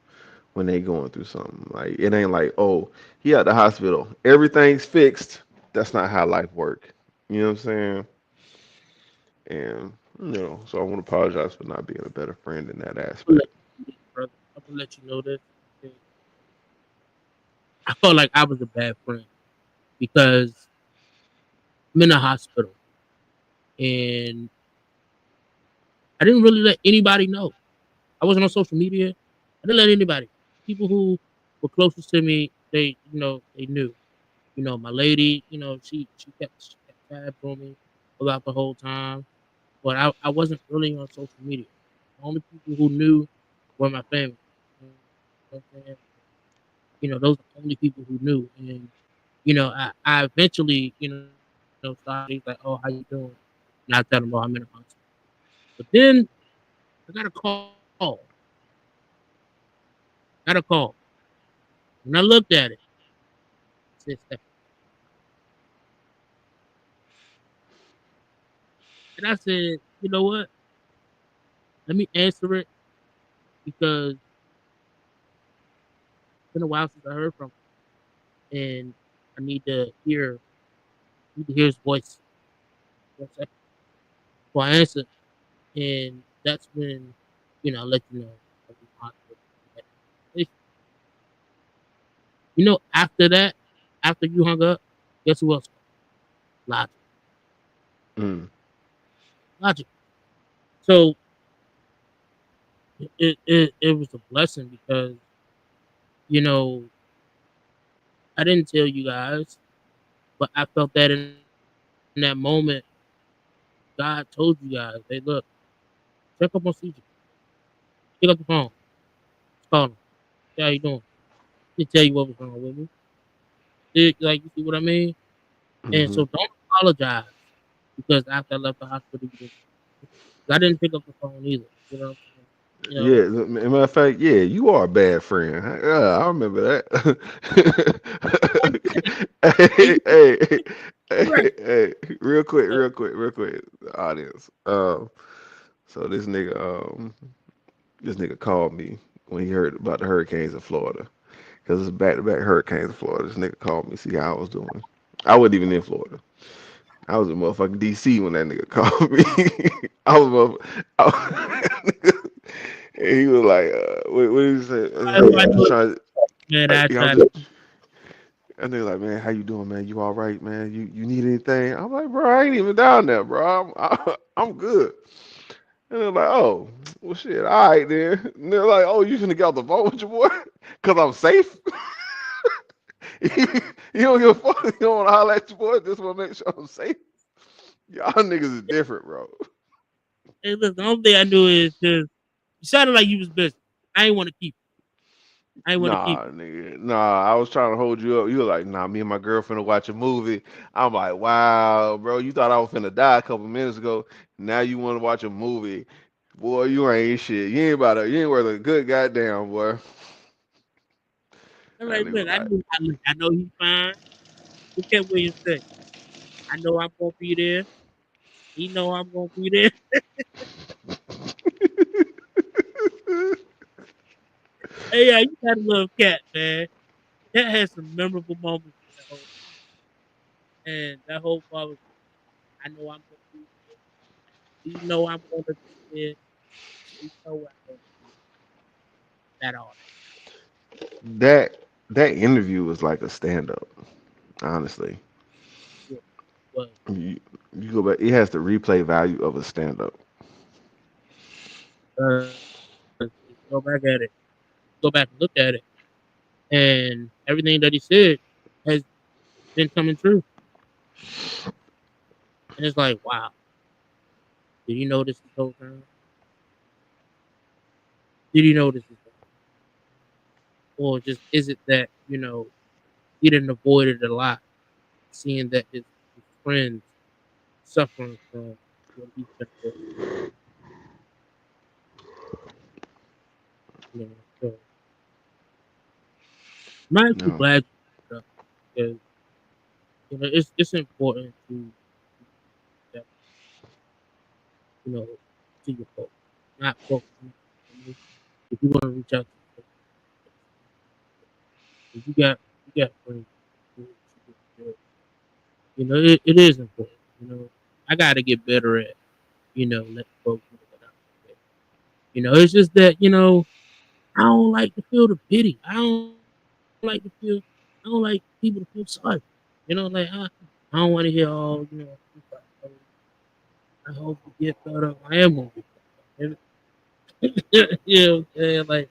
when they going through something. Like it ain't like, oh, he at the hospital, everything's fixed. That's not how life work. You know what I'm saying? And so I want to apologize for not being a better friend in that I'm gonna aspect. let you know this, brother. I'm gonna let you know this. Okay? I felt like I was a bad friend because I'm in a hospital and I didn't really let anybody know. I wasn't on social media. I didn't let anybody. People who were closest to me, they knew. My lady, she kept tabs on me throughout the whole time. But I wasn't really on social media. The only people who knew were my family. You know what I'm saying? Those are the only people who knew. And, I eventually, started things like, oh, how you doing? And I tell them, oh, I'm in a hospital. But then I got a call. Got a call. When I looked at it, it said Steph. And I said, you know what? Let me answer it because it's been a while since I heard from him. And I need to hear his voice. You know what I'm saying? So I answered. And that's when, I let you know. I was in the hospital. After that, after you hung up, guess who else called? Logic. Mm. Logic. So it was a blessing because, you know, I didn't tell you guys, but I felt that in that moment, God told you guys, hey, look, check up on CJ. Pick up the phone. Call him. Say how you doing. He tell you what was wrong with me. Like, you see what I mean? And Hmm. so don't apologize because after I left the hospital, you didn't. I didn't pick up the phone either. You know what I'm saying? You Yeah, know, as a matter of fact, yeah, you are a bad friend. Yeah, I remember I'm that. hey, Hey, hey, you're right. hey, hey, real quick, audience. So this nigga called me when he heard about the hurricanes in Florida, because it's back-to-back hurricanes in Florida. This nigga called me, see how I was doing. I wasn't even in Florida. I was in motherfucking DC when that nigga called me. I was motherfucking. And he was like, what did he say? Everybody I'm do just it. trying. Man, Like, I y'all tried just to. and they're like, man, how you doing, man? You all right, man? You need anything? I'm like, bro, I ain't even down there, bro. I'm good. And they're like, oh, well, shit, all right then. And they're like, oh, you finna get off the phone with your boy? Cause I'm safe. You don't give a fuck. You don't want to holler at your boy. Just want to make sure I'm safe. Y'all niggas is different, bro. Hey, look, the only thing I knew is because you sounded like you was busy. I ain't want to keep. I ain't want to keep. Nah, nigga. Nah, I was trying to hold you up. You were like, nah, me and my girlfriend to watch a movie. I'm like, wow, bro. You thought I was finna die a couple minutes ago. Now you want to watch a movie. Boy, you ain't shit. You ain't worth a good goddamn, boy. I'm That like, nigga look, was like, I know he's fine. Look at William say. I know I'm gonna be there. He know I'm gonna be there. Hey, yeah, you gotta love Cat, man. Cat had some memorable moments in that whole, and that whole part was, I know I'm gonna be there. He know I'm gonna be there. He know I'm gonna be there. That all that interview was like a stand up, honestly. that. Yeah, but You, you go back, it has the replay value of a stand up. go back at it. Go back and look at it. And everything that he said has been coming true. And it's like, wow, did you know this whole time? Did you know this whole time? Or just is it that, he didn't avoid it a lot, seeing that his friends suffering from what he's been avoiding, So I'm actually No, glad you brought it up because it's important to that, you know, to your folks. Not folks. If you want to reach out to your folks, if you got friends, it is important. I got to get better at letting folks know that I'm okay. It's just that I don't like to feel the pity. Like to feel. I don't like people to feel sorry. Like I don't want to hear all. I hope you get better. I am gonna get better. You know what I'm saying? Like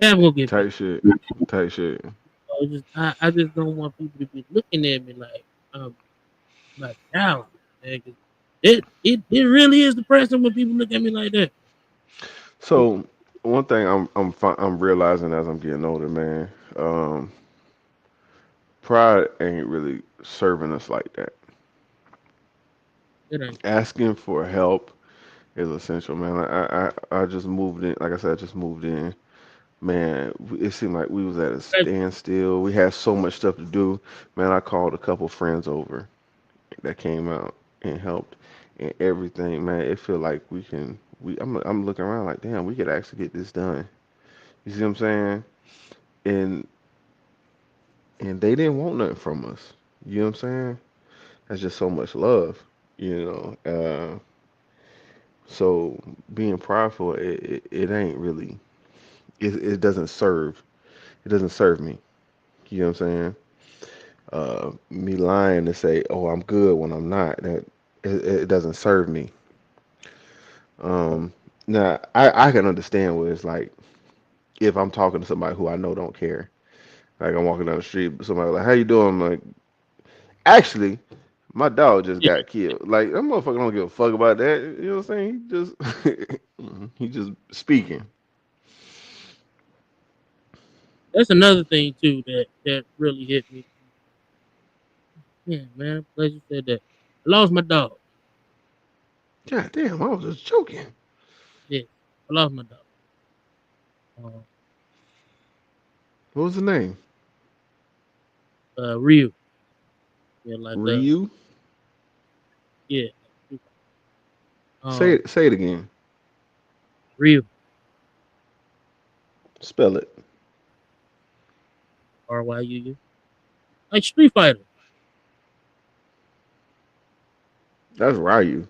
I am gonna get better. tight shit, tight shit. I just don't want people to be looking at me like like down. Man, 'cause it really is depressing when people look at me like that. So one thing I'm realizing as I'm getting older, man. Pride ain't really serving us like that. It ain't. Asking for help is essential, man. I just moved in. Like I said, I just moved in. Man, it seemed like we was at a standstill. We had so much stuff to do. Man, I called a couple friends over that came out and helped and everything. Man, it feel like we can. I'm looking around like, damn, we could actually get this done. You see what I'm saying? And they didn't want nothing from us. You know what I'm saying? That's just so much love. You know. So being prideful, it ain't really. It doesn't serve. It doesn't serve me. You know what I'm saying? Me lying to say, "Oh, I'm good" when I'm not. It doesn't serve me. Um, Now I can understand what it's like if I'm talking to somebody who I know don't care. Like I'm walking down the street, somebody like, "How you doing?" I'm like, actually, my dog just Yeah, got killed. Like that motherfucker don't give a fuck about that. You know what I'm saying? He just he just speaking. that's another thing too that really hit me. Yeah, man, I'm glad you said that. I lost my dog. God damn, I was just joking. Yeah, I lost my dog. Uh, What was the name? Ryu. Yeah, like Ryu. yeah, Say um, it. Say it again. Ryu. Spell it. RYUU. Like Street Fighter. That's Ryu.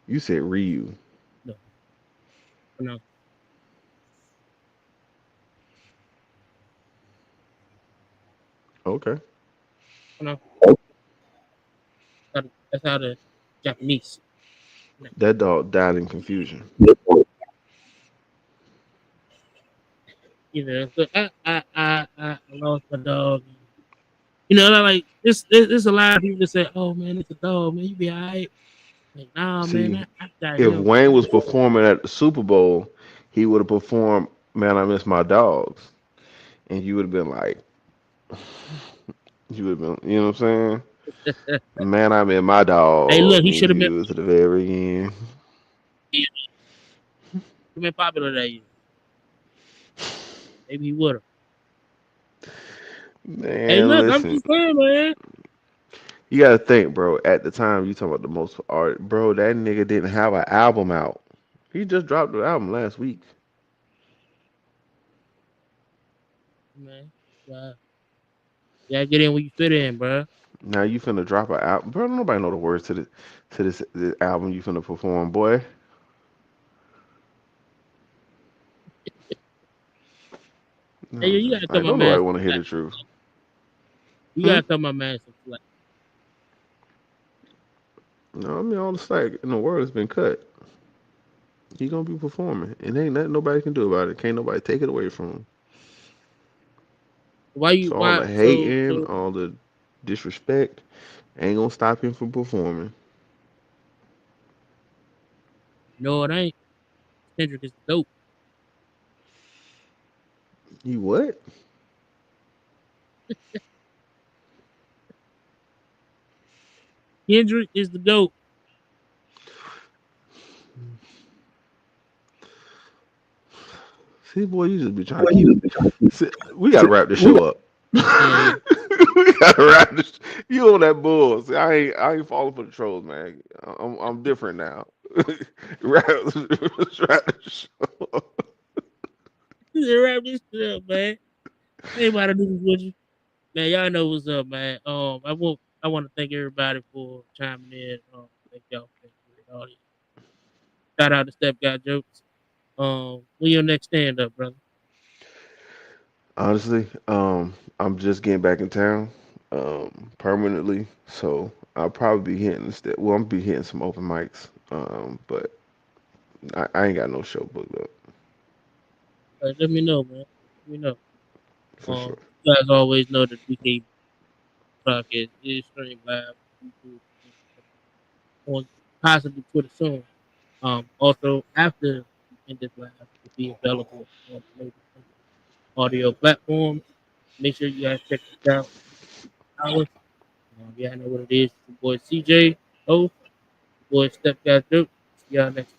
You said Ryu. No, pronounce Okay. You know, that's how the Japanese. That dog died in confusion. You know, so I lost my dog. You know, like it's a lot of people that say, "Oh man, it's a dog, man, you be alright." Like, nah, man, See, I got if him. Wayne was performing at the Super Bowl, he would have performed "Man, I Miss My Dogs," and you would have been like, you would have been, you know what I'm saying? Man, I miss my Hey, look, dog, he and should have you to the very end. been popular that year. Maybe he would have. Hey, Man, look, I'm listen, just saying, man. you gotta think, bro. At the time, you talking about the most art, bro. That nigga didn't have an album out. He just dropped the album last week. Man, yeah, get in where you fit in, bro. Now you finna drop an album, bro. Nobody know the words to this album you finna perform, boy. Hey, No, you gotta cut like my don't man nobody some want to hear slack. the truth. You Hmm? gotta cut my man some slack. No, I mean all the slack in the world has been cut. He gonna be performing, and ain't nothing nobody can do about it. Can't nobody take it away from him. Why you? So all Why? the So hating, all the disrespect, ain't gonna stop him from performing. no, it ain't. Kendrick is the goat. You what? Kendrick is the goat. See, boy, you just be trying to keep. See, we gotta wrap this show up. Yeah, We gotta wrap this. You on that bull? See, I ain't falling for the trolls, man. I'm different now. Let's wrap this show up. yeah. Wrap this shit up, man. Anybody do this with you, man? Y'all know what's up, man. I want to thank everybody for chiming in. Thank y'all for the audience. Shout out to StephGotJokes. When your next stand up, brother? Honestly, I'm just getting back in town, permanently. So I'll probably be hitting. Well, I'm be hitting some open mics. But I ain't got no show booked up Let me know, man. Let me know. for sure. You guys always know that BKE Podcast is streamed live on YouTube, on possibly Twitter soon. Also after we end this live, it will be available on the latest audio platforms. Make sure you guys check this out. Hours. Y'all know what it is. It's your boy CJ, host. Your boy Step Guy Duke. See y'all next time.